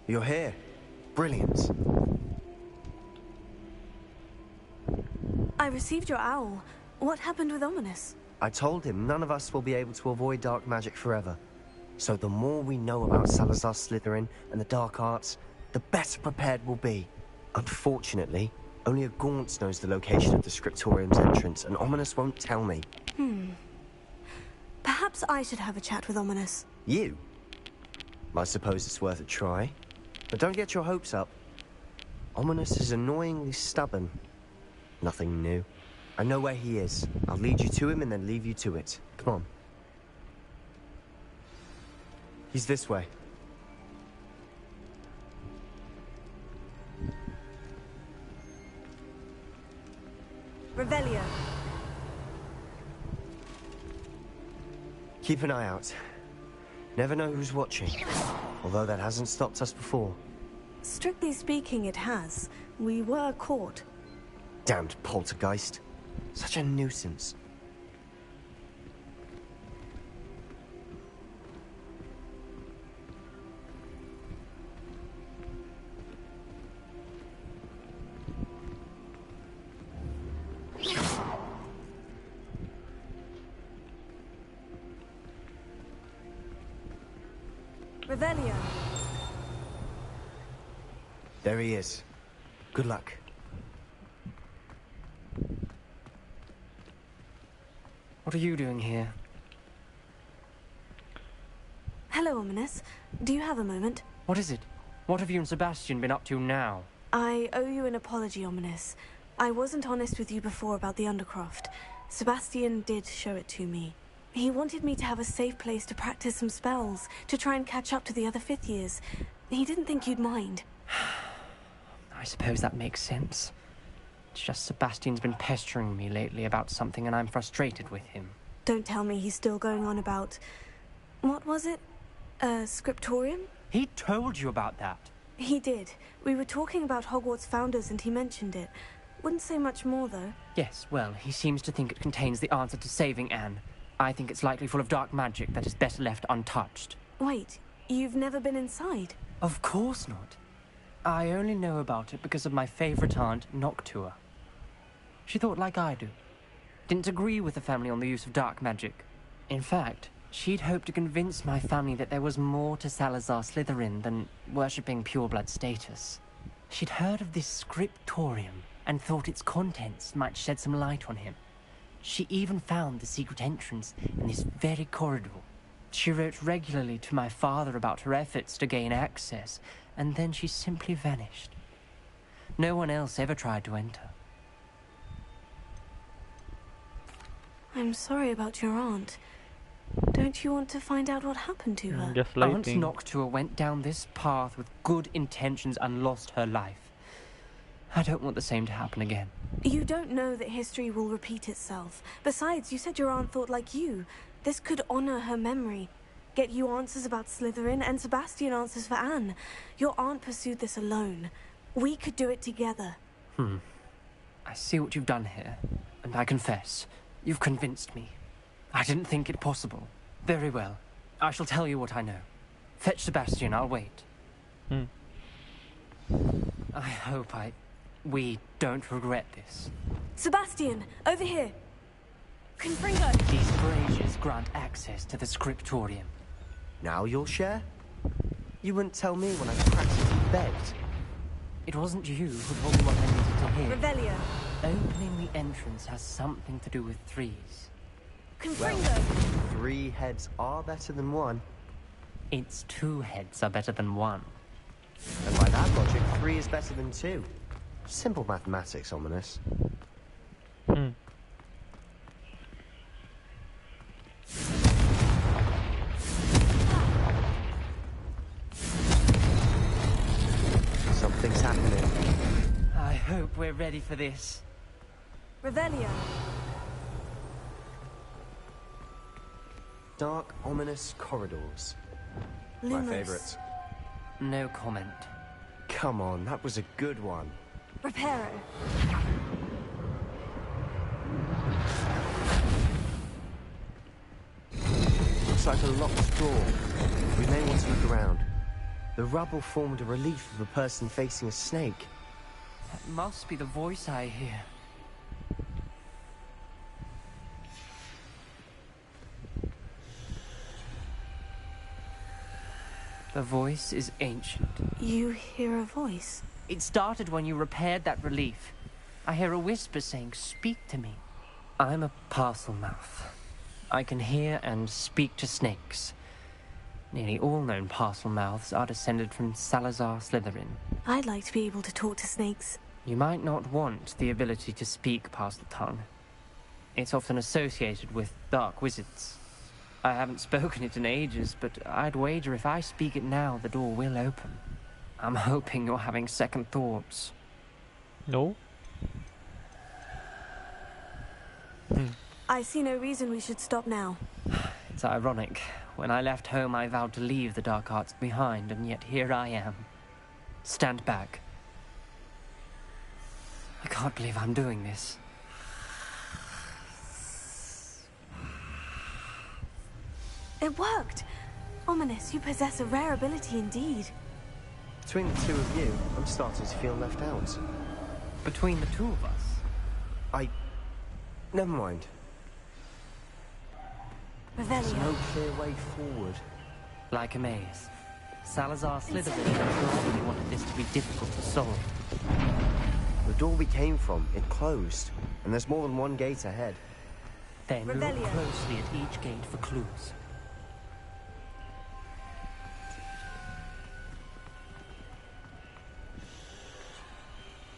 You're here. Brilliant. I received your owl. What happened with Ominous? I told him none of us will be able to avoid dark magic forever. So the more we know about Salazar Slytherin and the dark arts, the better prepared we'll be. Unfortunately, only a Gaunt knows the location of the Scriptorium's entrance, and Ominous won't tell me. Perhaps I should have a chat with Ominous. You? I suppose it's worth a try. But don't get your hopes up. Ominous is annoyingly stubborn. Nothing new. I know where he is. I'll lead you to him and then leave you to it. Come on. He's this way. Revelio. Keep an eye out. Never know who's watching. Although that hasn't stopped us before. Strictly speaking, it has. We were caught. Damned poltergeist. Such a nuisance. Revelio. There he is. Good luck. What are you doing here? Hello, Ominous. Do you have a moment? What is it? What have you and Sebastian been up to now? I owe you an apology, Ominous. I wasn't honest with you before about the Undercroft. Sebastian did show it to me. He wanted me to have a safe place to practice some spells, to try and catch up to the other fifth years. He didn't think you'd mind. I suppose that makes sense. It's just Sebastian's been pestering me lately about something and I'm frustrated with him. Don't tell me he's still going on about... What was it? Scriptorium? He told you about that? He did. We were talking about Hogwarts founders and he mentioned it. Wouldn't say much more, though. Yes, well, he seems to think it contains the answer to saving Anne. I think it's likely full of dark magic that is better left untouched. Wait, you've never been inside? Of course not. I only know about it because of my favorite aunt, Noctua. She thought like I do. Didn't agree with the family on the use of dark magic. In fact, she'd hoped to convince my family that there was more to Salazar Slytherin than worshipping pureblood status. She'd heard of this scriptorium and thought its contents might shed some light on him. She even found the secret entrance in this very corridor. She wrote regularly to my father about her efforts to gain access, and then she simply vanished. No one else ever tried to enter. I'm sorry about your aunt. Don't you want to find out what happened to her? Aunt Noctua went down this path with good intentions and lost her life. I don't want the same to happen again. You don't know that history will repeat itself. Besides, you said your aunt thought like you. This could honor her memory. Get you answers about Slytherin and Sebastian answers for Anne. Your aunt pursued this alone. We could do it together. I see what you've done here, and I confess, you've convinced me. I didn't think it possible. Very well. I shall tell you what I know. Fetch Sebastian, I'll wait. I hope we don't regret this. Sebastian, over here. Confringo. These braziers grant access to the scriptorium. Now you'll share? You wouldn't tell me when I practically begged. It wasn't you who told me what I needed to hear. Revelio. Opening the entrance has something to do with threes. Confringo. Well, 3 heads are better than 1. It's 2 heads are better than 1. And by that logic, 3 is better than 2. Simple mathematics, Ominous. Something's happening. I hope we're ready for this. Revelio. Dark, ominous corridors. Lumos. My favorite. No comment. Come on, that was a good one. Reparo. Looks like a locked door. We may want to look around. The rubble formed a relief of a person facing a snake. That must be the voice I hear. The voice is ancient. You hear a voice? It started when you repaired that relief. I hear a whisper saying, "Speak to me." I'm a parcel mouth. I can hear and speak to snakes. Nearly all known parcel mouths are descended from Salazar Slytherin. I'd like to be able to talk to snakes. You might not want the ability to speak parcel tongue. It's often associated with dark wizards. I haven't spoken it in ages, but I'd wager if I speak it now, the door will open. I'm hoping you're having second thoughts. No? I see no reason we should stop now. It's ironic. When I left home, I vowed to leave the dark arts behind, and yet here I am. Stand back. I can't believe I'm doing this. It worked! Ominous, you possess a rare ability indeed. Between the two of you, I'm starting to feel left out. Between the two of us? Never mind. There's Revelio. no clear way forward. Like a maze. Salazar Slytherin probably wanted this to be difficult to solve. The door we came from, it closed. And there's more than one gate ahead. Then look Revelio. closely at each gate for clues.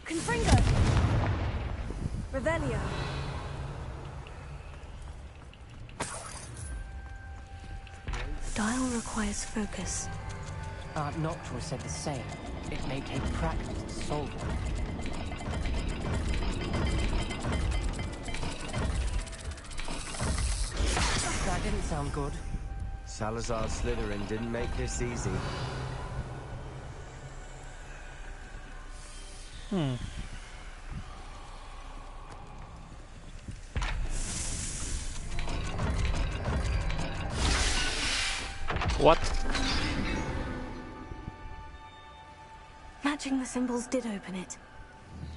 Confringo! Revelio. Dial requires focus. Art Noctua said the same. It may take practice to solve it. That didn't sound good. Salazar Slytherin didn't make this easy. What? Matching the symbols did open it.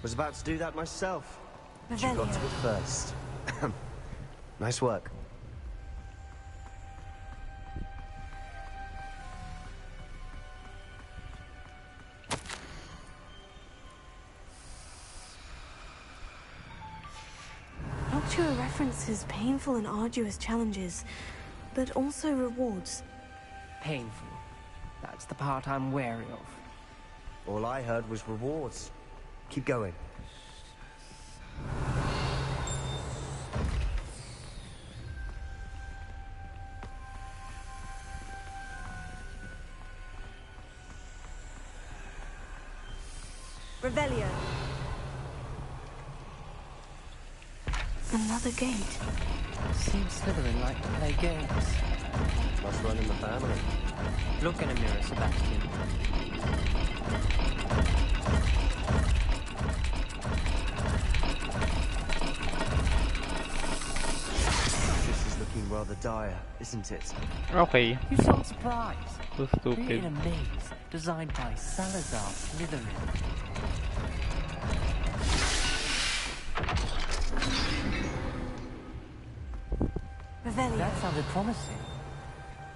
Was about to do that myself. But you got Revelio. to it first. Nice work. Noctua references painful and arduous challenges, but also rewards. Painful. That's the part I'm wary of. All I heard was rewards. Keep going. Revelio. Another gate. Seems Slytherin like to play games. Must run in the family. Look in a mirror, Sebastian. This is looking rather dire, isn't it? Okay. You sound surprised. So We're in stupid. a maze designed by Salazar Slytherin. Revelio. That sounded promising.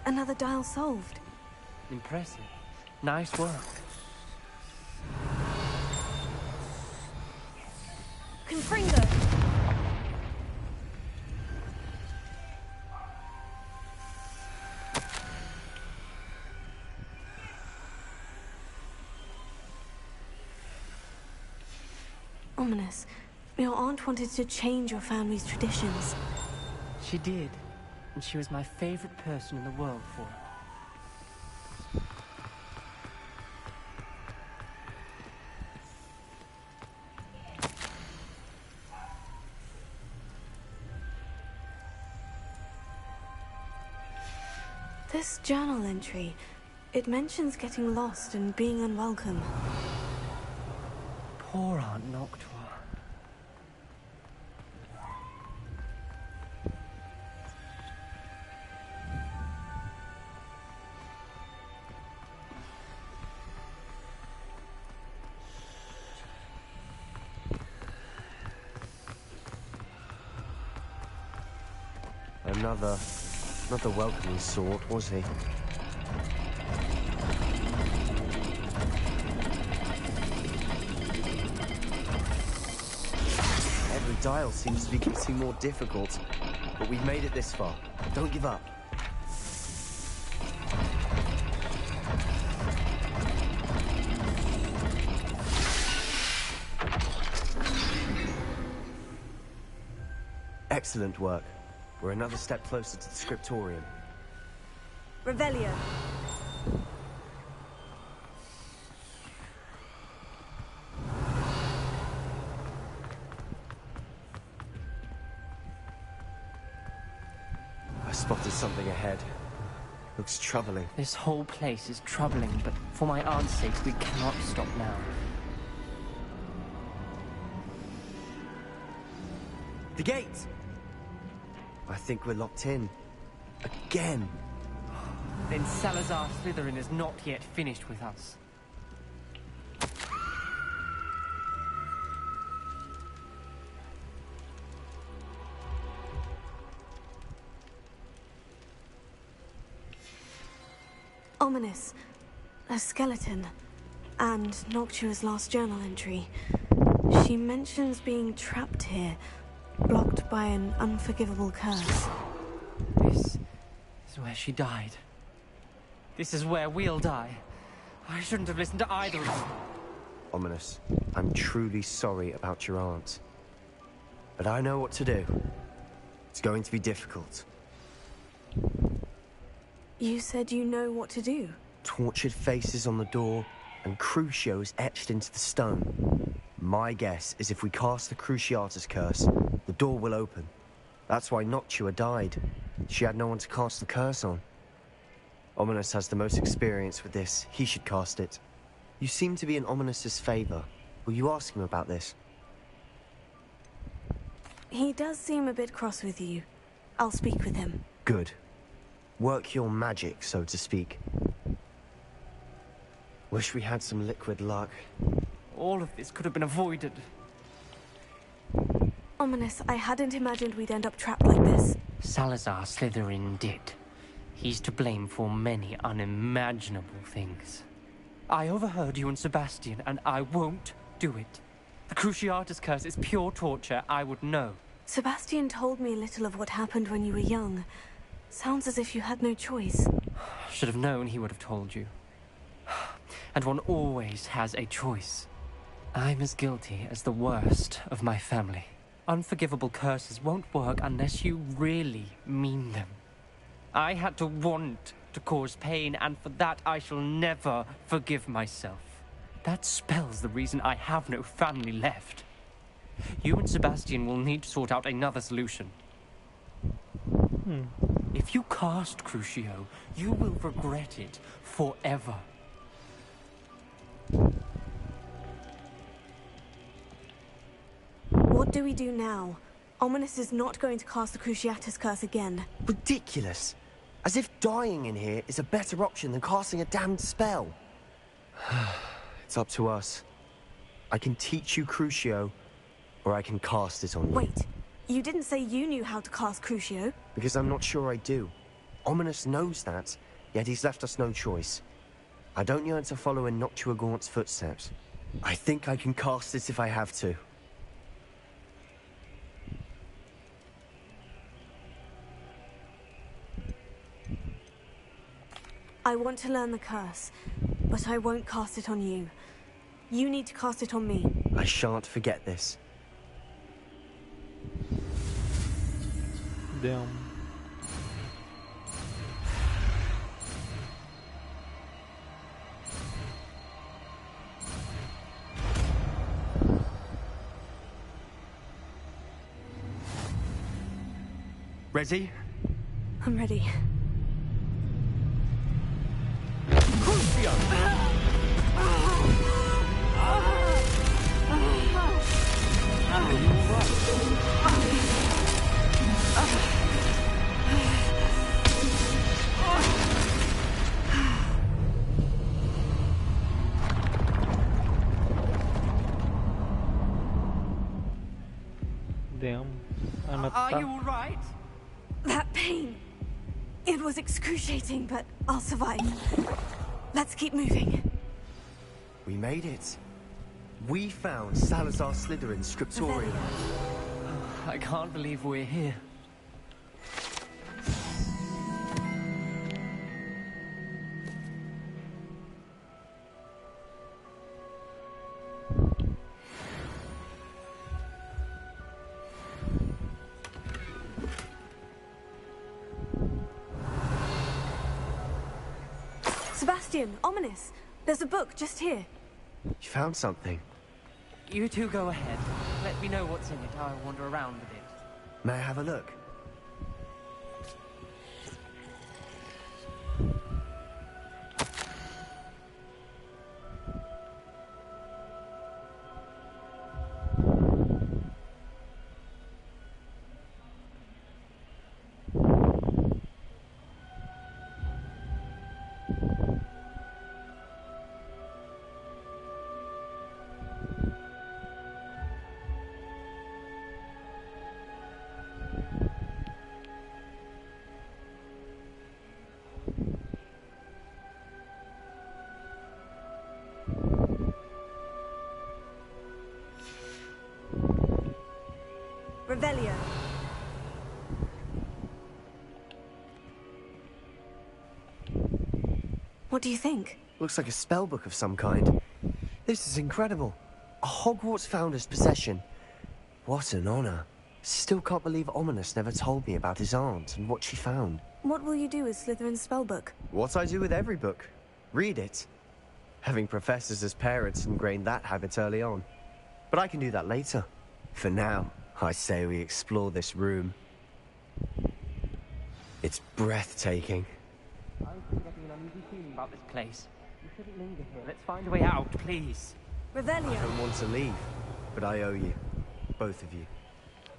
Another dial solved. Impressive. Nice work. Confringo. Ominous. Your aunt wanted to change your family's traditions. She did. And she was my favorite person in the world for it. This journal entry, it mentions getting lost and being unwelcome. Poor Aunt Noctua. another... not the welcoming sort, was he? Every dial seems to be getting more difficult. But we've made it this far. Don't give up. Excellent work. We're another step closer to the scriptorium. Revelio. I spotted something ahead. Looks troubling. This whole place is troubling, but for my aunt's sake, we cannot stop now. The gate! I think we're locked in. Again. Then Salazar Slytherin is not yet finished with us. Ominous. A skeleton. And Noctua's last journal entry. She mentions being trapped here, blocked by an unforgivable curse. This is where she died. This is where we'll die. I shouldn't have listened to either of them. Ominous, I'm truly sorry about your aunt. But I know what to do. It's going to be difficult. You said you know what to do. Tortured faces on the door, and Crucios etched into the stone. My guess is if we cast the Cruciatus curse, the door will open. That's why Noctua died. She had no one to cast the curse on. Ominous has the most experience with this. He should cast it. You seem to be in Ominous's favor. Will you ask him about this? He does seem a bit cross with you. I'll speak with him. Good. Work your magic, so to speak. Wish we had some liquid luck. All of this could have been avoided. Ominous, I hadn't imagined we'd end up trapped like this. Salazar Slytherin did. He's to blame for many unimaginable things. I overheard you and Sebastian, and I won't do it. The Cruciatus curse is pure torture, I would know. Sebastian told me a little of what happened when you were young. Sounds as if you had no choice. Should have known he would have told you. And one always has a choice. I'm as guilty as the worst of my family. Unforgivable curses won't work unless you really mean them. I had to want to cause pain, and for that I shall never forgive myself. That spells the reason I have no family left. You and Sebastian will need to sort out another solution. If you cast Crucio, you will regret it forever. What do we do now? Ominous is not going to cast the Cruciatus curse again. Ridiculous. As if dying in here is a better option than casting a damned spell. It's up to us. I can teach you Crucio, or I can cast it on you. Wait, you didn't say you knew how to cast Crucio? Because I'm not sure I do. Ominous knows that, yet he's left us no choice. I don't yearn to follow in Noctua Gaunt's footsteps. I think I can cast it if I have to. I want to learn the curse, but I won't cast it on you. You need to cast it on me. I shan't forget this. Damn. Ready? I'm ready. Damn. I'm Are you all right? That pain. It was excruciating, but I'll survive. Let's keep moving. We made it. We found Salazar Slytherin's scriptorium. I can't believe we're here. Sebastian, ominous. There's a book just here. You found something. You two go ahead. Let me know what's in it. I'll wander around a bit. May I have a look? Revelio. What do you think? Looks like a spell book of some kind. This is incredible. A Hogwarts founder's possession. What an honor. Still can't believe Ominous never told me about his aunt and what she found. What will you do with Slytherin's spellbook? What I do with every book. Read it. Having professors as parents ingrained that habit early on. But I can do that later. For now, I say we explore this room. It's breathtaking. I'm getting an uneasy feeling about this place. We shouldn't linger here. Let's find a way out, please. Revelio. I don't want to leave, but I owe you. Both of you.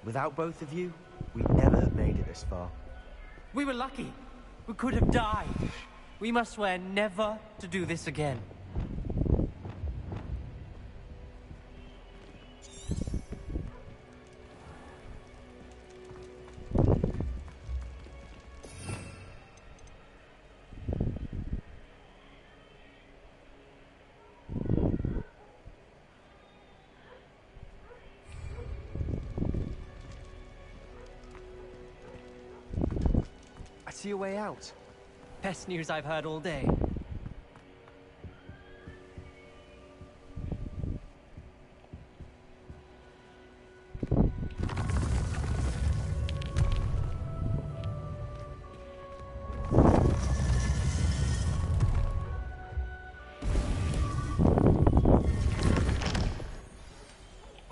Without both of you, we'd never have made it this far. We were lucky. We could have died. We must swear never to do this again. I see a way out. Best news I've heard all day.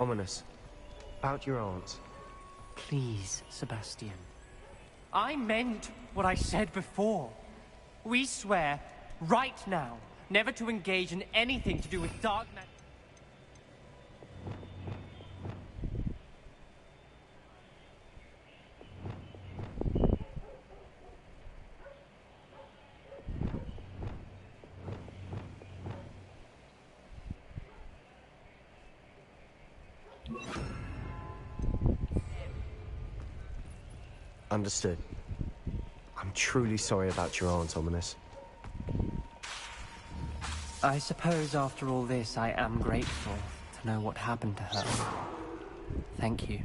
Ominous. About your aunt. Please, Sebastian. I meant what I said before. We swear, right now, never to engage in anything to do with dark magic. Understood. I'm truly sorry about your aunt, Ominous. I suppose after all this, I am grateful to know what happened to her. Thank you.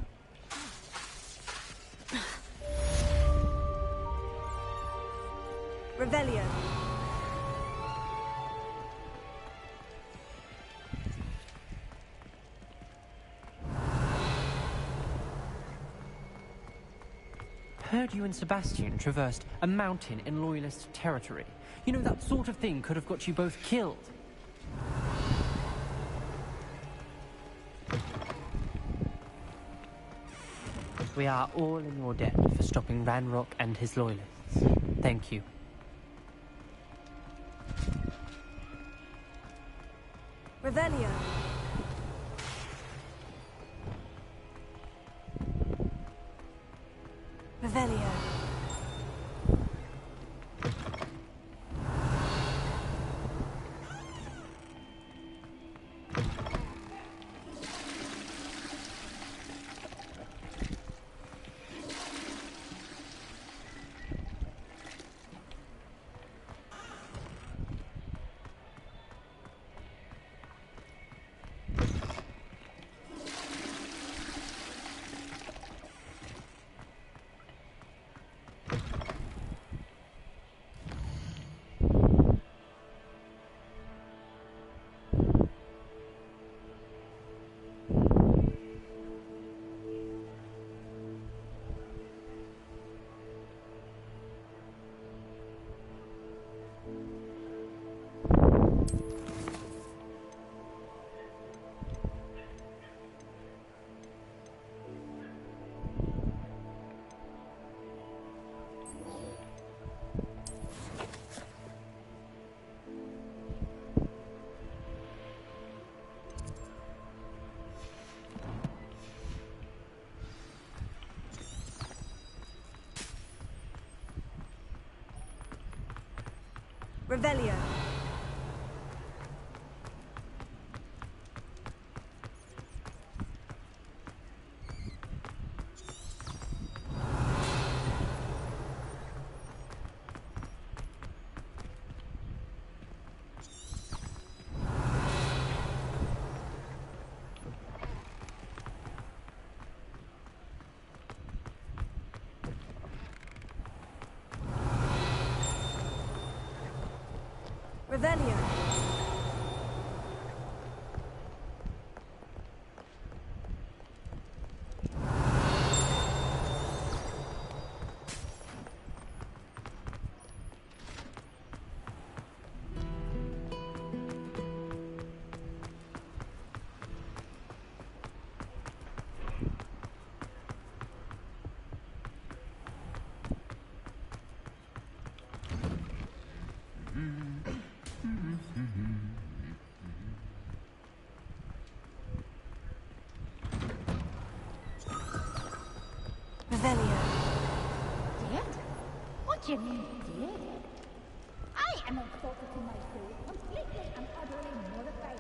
Revelio. Heard you and Sebastian traversed a mountain in Loyalist territory. You know, that sort of thing could have got you both killed. We are all in your debt for stopping Ranrock and his Loyalists. Thank you. Revelio. Revelio. Revelio. Revelio. Revelio. Dead? What do you mean, dead? I am insulted to my soul, completely and utterly mortified.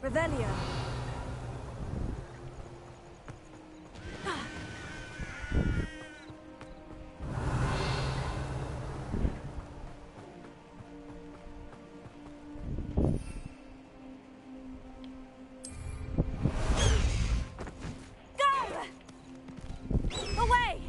Revelio. Away!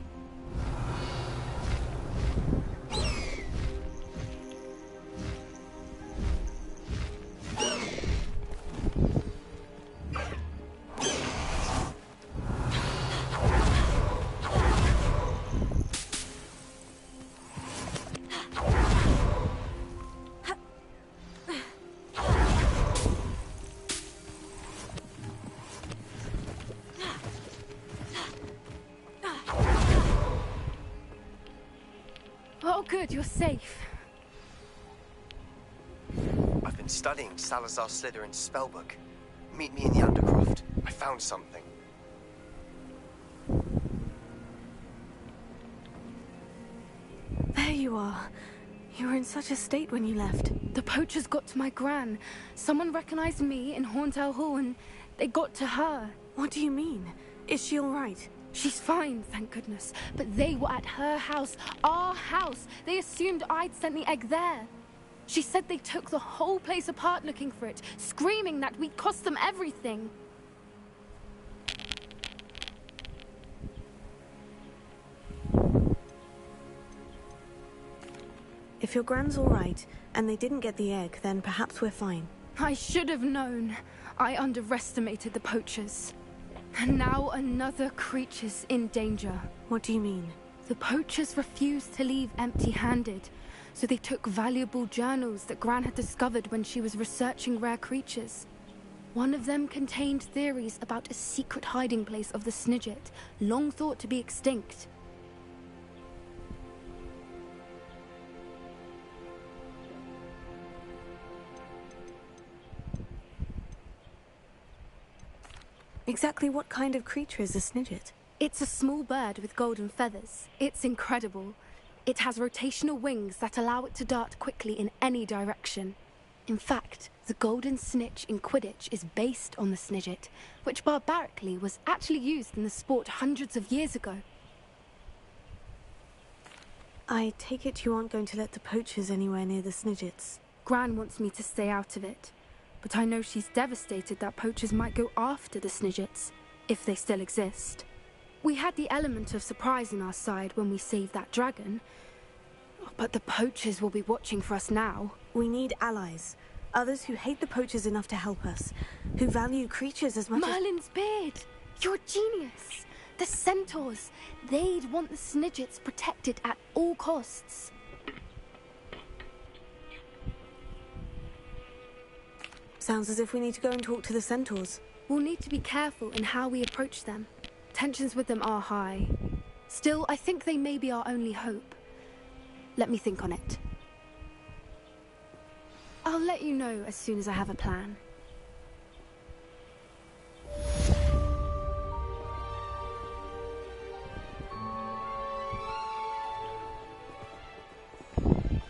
Oh, good, you're safe. I've been studying Salazar Slytherin's spellbook. Meet me in the Undercroft. I found something. There you are. You were in such a state when you left. The poachers got to my gran. Someone recognized me in Horntail Hall and they got to her. What do you mean? Is she all right? She's fine, thank goodness. But they were at her house, our house. They assumed I'd sent the egg there. She said they took the whole place apart looking for it, screaming that we'd cost them everything. If your Gran's all right, and they didn't get the egg, then perhaps we're fine. I should have known. I underestimated the poachers. And now another creature's in danger. What do you mean? The poachers refused to leave empty-handed, so they took valuable journals that Gran had discovered when she was researching rare creatures. One of them contained theories about a secret hiding place of the Snidget, long thought to be extinct. Exactly what kind of creature is a Snidget? It's a small bird with golden feathers. It's incredible. It has rotational wings that allow it to dart quickly in any direction. In fact, the golden snitch in Quidditch is based on the Snidget, which barbarically was actually used in the sport hundreds of years ago. I take it you aren't going to let the poachers anywhere near the Snidgets. Gran wants me to stay out of it, but I know she's devastated that poachers might go after the Snidgets, if they still exist. We had the element of surprise on our side when we saved that dragon, but the poachers will be watching for us now. We need allies. Others who hate the poachers enough to help us, who value creatures as much Merlin's beard! You're a genius! The centaurs! They'd want the Snidgets protected at all costs. Sounds as if we need to go and talk to the centaurs. We'll need to be careful in how we approach them. Tensions with them are high. Still, I think they may be our only hope. Let me think on it. I'll let you know as soon as I have a plan.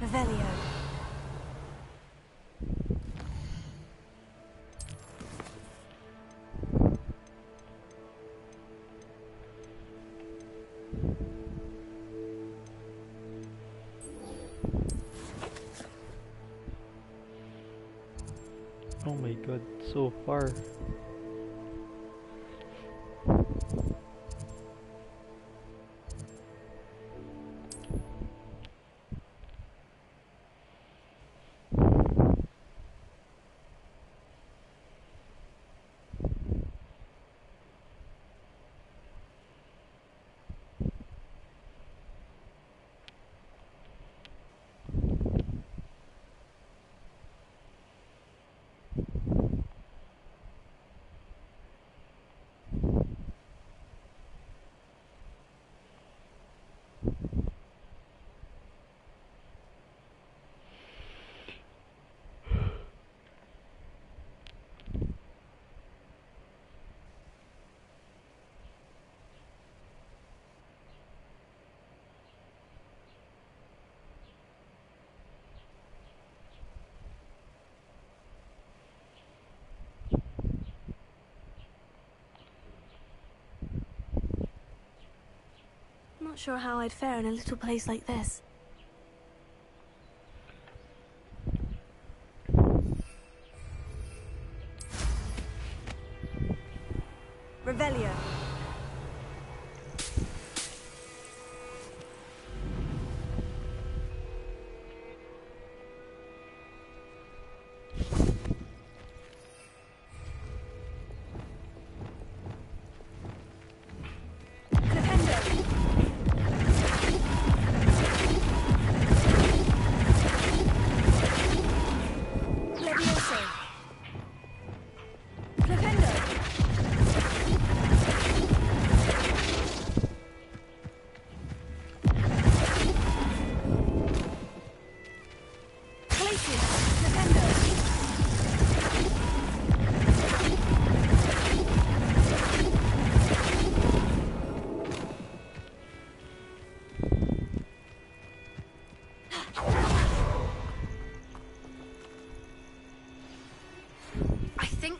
Revelio. Oh my god, so far. Not sure how I'd fare in a little place like this. Revelio.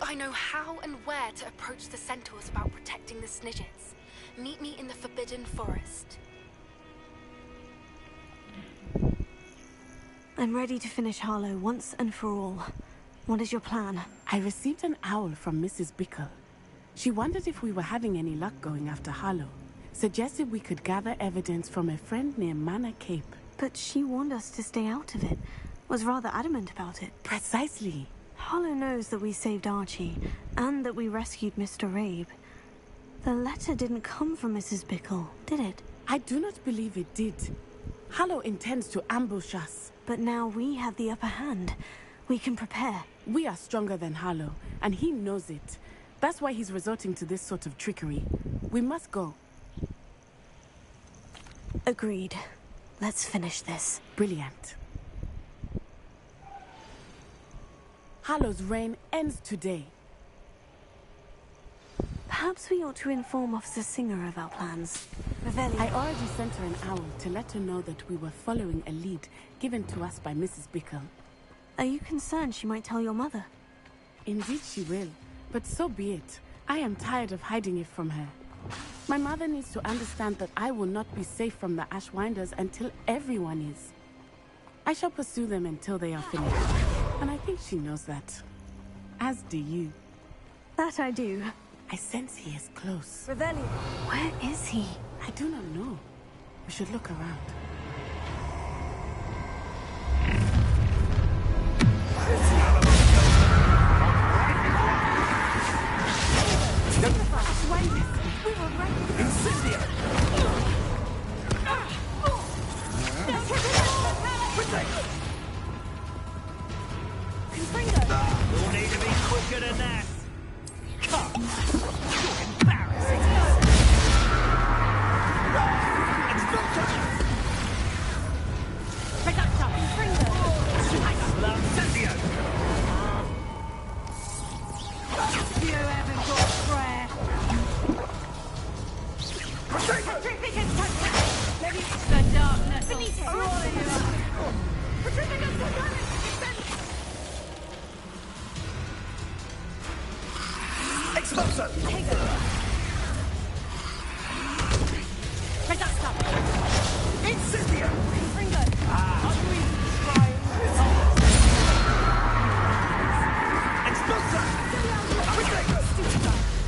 I know how and where to approach the centaurs about protecting the Snidgets. Meet me in the Forbidden Forest. I'm ready to finish Harlow once and for all. What is your plan? I received an owl from Mrs. Bickle. She wondered if we were having any luck going after Harlow. Suggested we could gather evidence from a friend near Manor Cape. But she warned us to stay out of it. Was rather adamant about it. Precisely. Harlow knows that we saved Archie, and that we rescued Mr. Rabe. The letter didn't come from Mrs. Bickle, did it? I do not believe it did. Harlow intends to ambush us. But now we have the upper hand. We can prepare. We are stronger than Harlow, and he knows it. That's why he's resorting to this sort of trickery. We must go. Agreed. Let's finish this. Brilliant. Harlow's reign ends today. Perhaps we ought to inform Officer Singer of our plans. Revelli. I already sent her an owl to let her know that we were following a lead given to us by Mrs. Bickle. Are you concerned she might tell your mother? Indeed she will, but so be it. I am tired of hiding it from her. My mother needs to understand that I will not be safe from the Ashwinders until everyone is. I shall pursue them until they are finished, and I think she knows that. As do you. That I do. I sense he is close. Revelli. Where is he? I do not know. We should look around. We were right. Incendio! You'll need to be quicker than that. Come. You're embarrassing. Pick up something. Incendio! You haven't got prayer. Maybe it's the darkness. Expulso! Pick up something. Incendio! Expulso!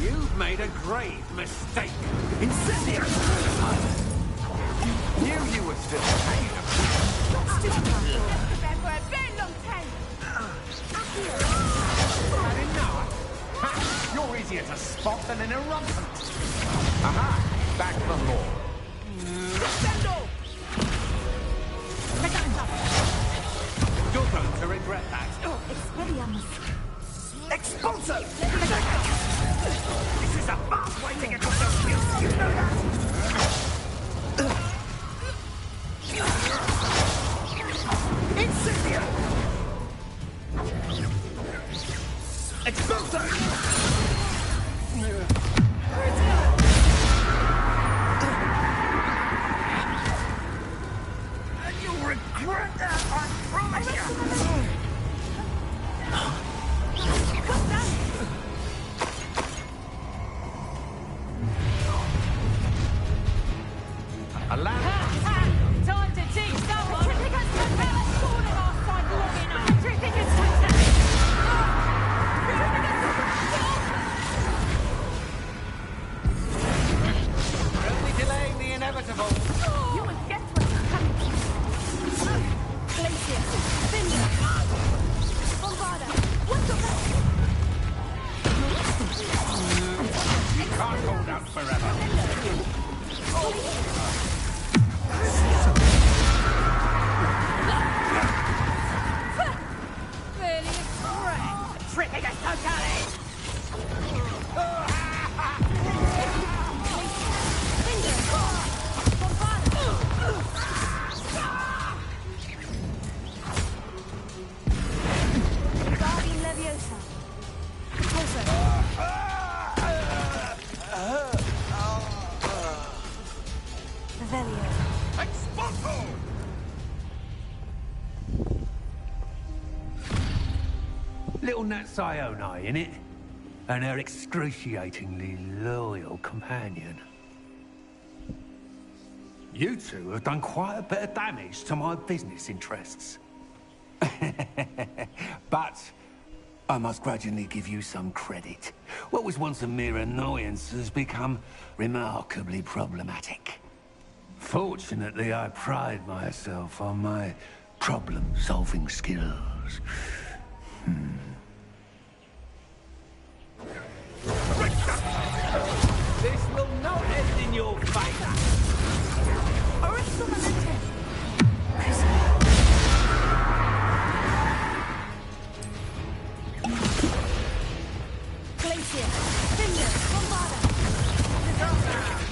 You've made a grave mistake. Incendio! Knew you were still You're easier to spot than an irrelevant. Aha! Back for more. You're going to regret that. Expulso! This is a fast way to get yourself killed. You know that? Incendio! Expulso! You'll regret that, I promise you! Allow Time to teach someone. only delaying the inevitable. You will get what's coming to you. Glacier, Cinder, Bombarda, what's your best? You can't hold out forever. Really express. Tripping us totally. Guardian Leviosa. Revelio. Expulso! Little Nat Sioni, innit? And her excruciatingly loyal companion. You two have done quite a bit of damage to my business interests. But I must grudgingly give you some credit. What was once a mere annoyance has become remarkably problematic. Fortunately, I pride myself on my problem-solving skills. This will not end in your favor.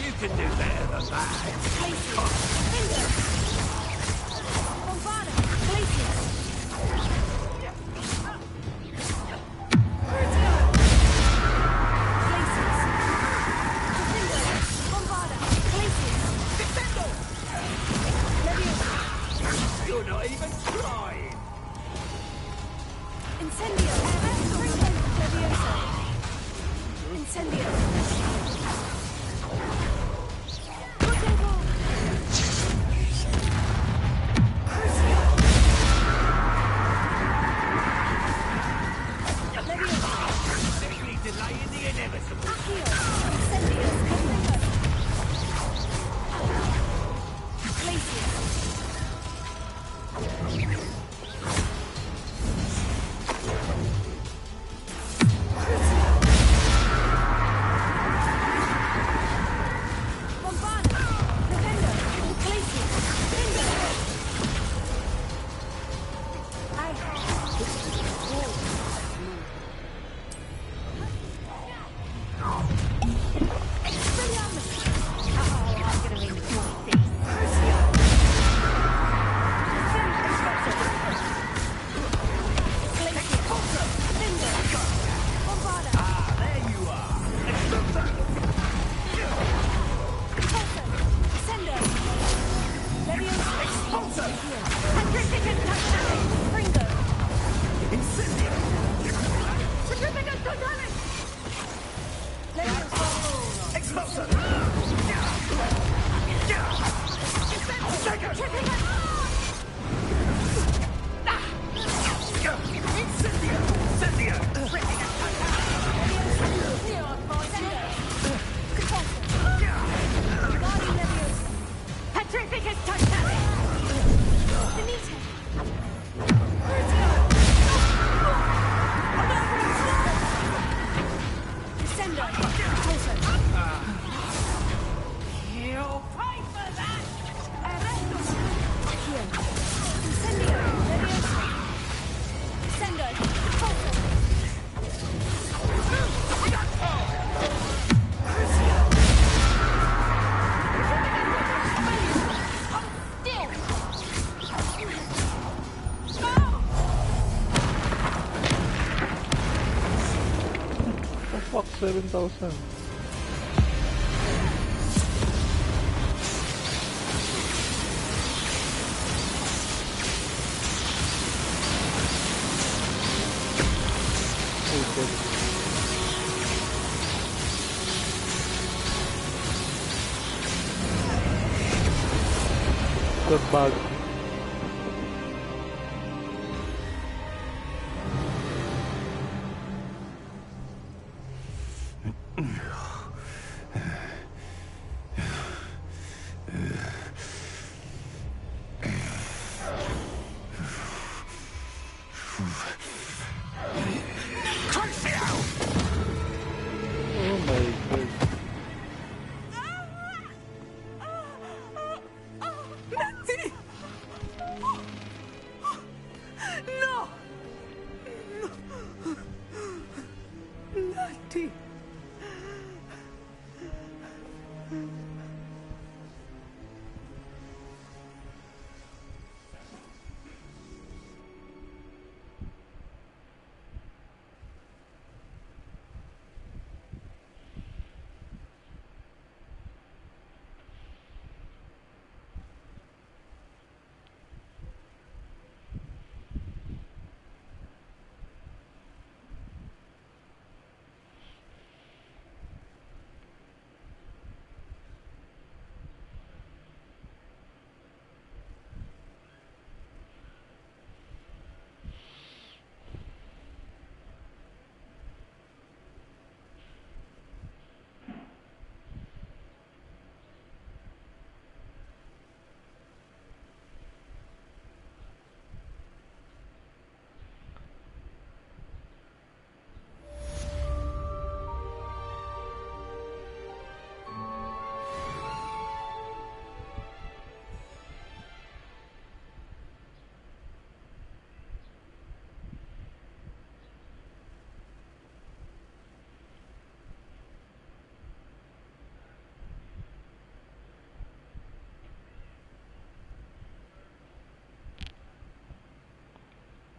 You can do better than that. You're not even trying. Incendio! Incendio! Simply delaying the inevitable. Fuck, 7,000. Good bug.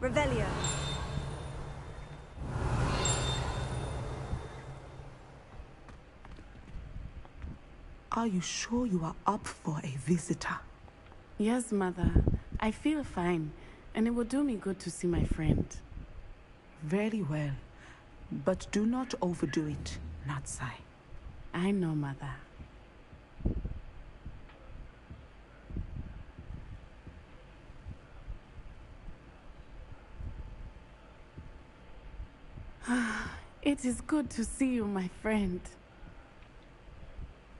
Revelio. Are you sure you are up for a visitor? Yes, Mother. I feel fine, and it will do me good to see my friend. Very well. But do not overdo it, Natsai. I know, Mother. It is good to see you, my friend.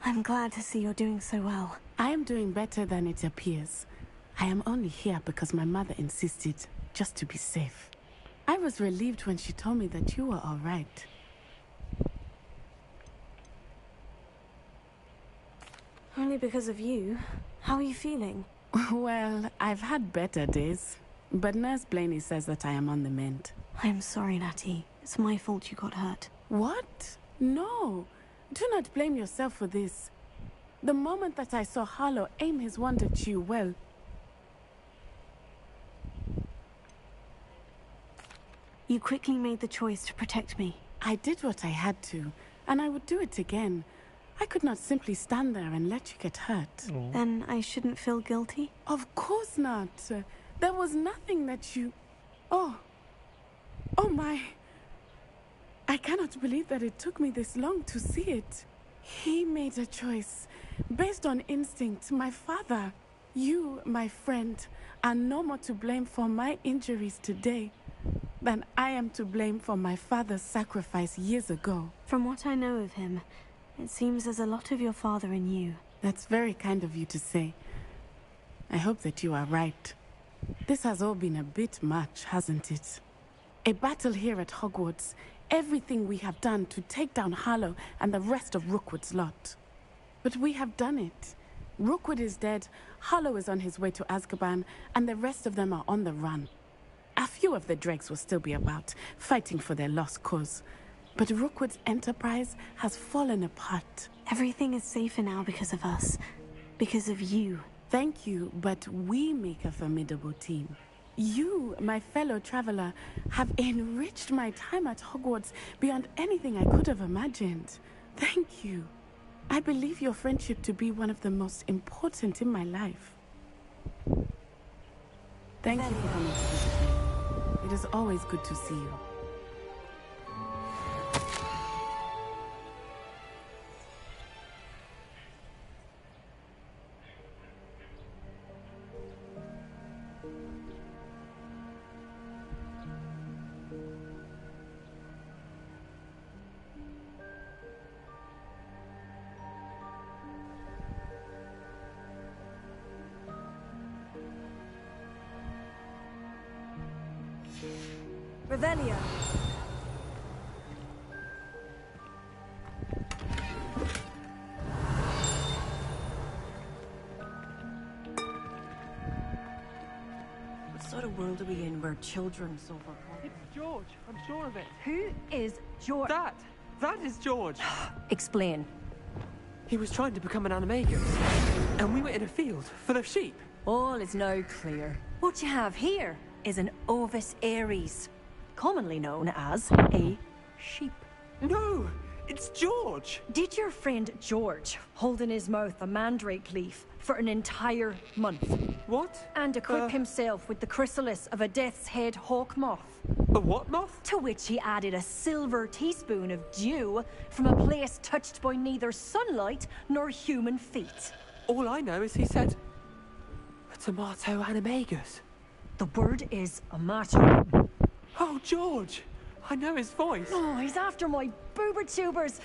I'm glad to see you're doing so well. I am doing better than it appears. I am only here because my mother insisted, just to be safe. I was relieved when she told me that you were all right. Only because of you. How are you feeling? Well, I've had better days. But Nurse Blaney says that I am on the mend. I'm sorry, Natty. It's my fault you got hurt. What? No. Do not blame yourself for this. The moment that I saw Harlow aim his wand at you, well... You quickly made the choice to protect me. I did what I had to, and I would do it again. I could not simply stand there and let you get hurt. Then I shouldn't feel guilty? Of course not. There was nothing that you... Oh my... I cannot believe that it took me this long to see it. He made a choice based on instinct. My father, you, my friend, are no more to blame for my injuries today than I am to blame for my father's sacrifice years ago. From what I know of him, it seems there's a lot of your father in you. That's very kind of you to say. I hope that you are right. This has all been a bit much, hasn't it? A battle here at Hogwarts. Everything we have done to take down Harlow and the rest of Rookwood's lot. But we have done it. Rookwood is dead, Harlow is on his way to Azkaban, and the rest of them are on the run. A few of the dregs will still be about, fighting for their lost cause. But Rookwood's enterprise has fallen apart. Everything is safer now because of us. Because of you. Thank you, but we make a formidable team. You, my fellow traveler, have enriched my time at Hogwarts beyond anything I could have imagined. Thank you. I believe your friendship to be one of the most important in my life. Thank you for coming to visit me. It is always good to see you. Revelio. What sort of world are we in where children suffer? It's George. I'm sure of it. Who is George? That is George. Explain. He was trying to become an animagus, and we were in a field full of sheep. All is now clear. What you have here is an Ovis Aries, commonly known as a sheep. No, it's George. Did your friend George hold in his mouth a mandrake leaf for an entire month? What? And equip himself with the chrysalis of a death's head hawk moth? A what moth? To which he added a silver teaspoon of dew from a place touched by neither sunlight nor human feet. All I know is he said, a tomato animagus. The word is amato. Oh, George! I know his voice. Oh, he's after my boober tubers.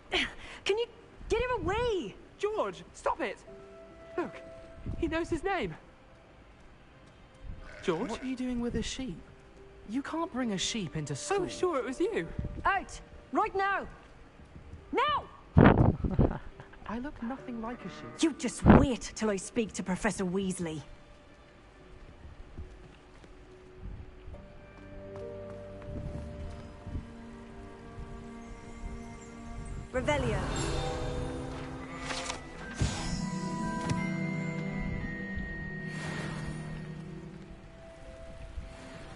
Can you get him away? George, stop it! Look, he knows his name. George? What are you doing with a sheep? You can't bring a sheep into school. I was sure it was you. Out! Right now! Now! I look nothing like a sheep. You just wait till I speak to Professor Weasley. Revelio.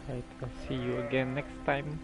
Right, I'll see you again next time.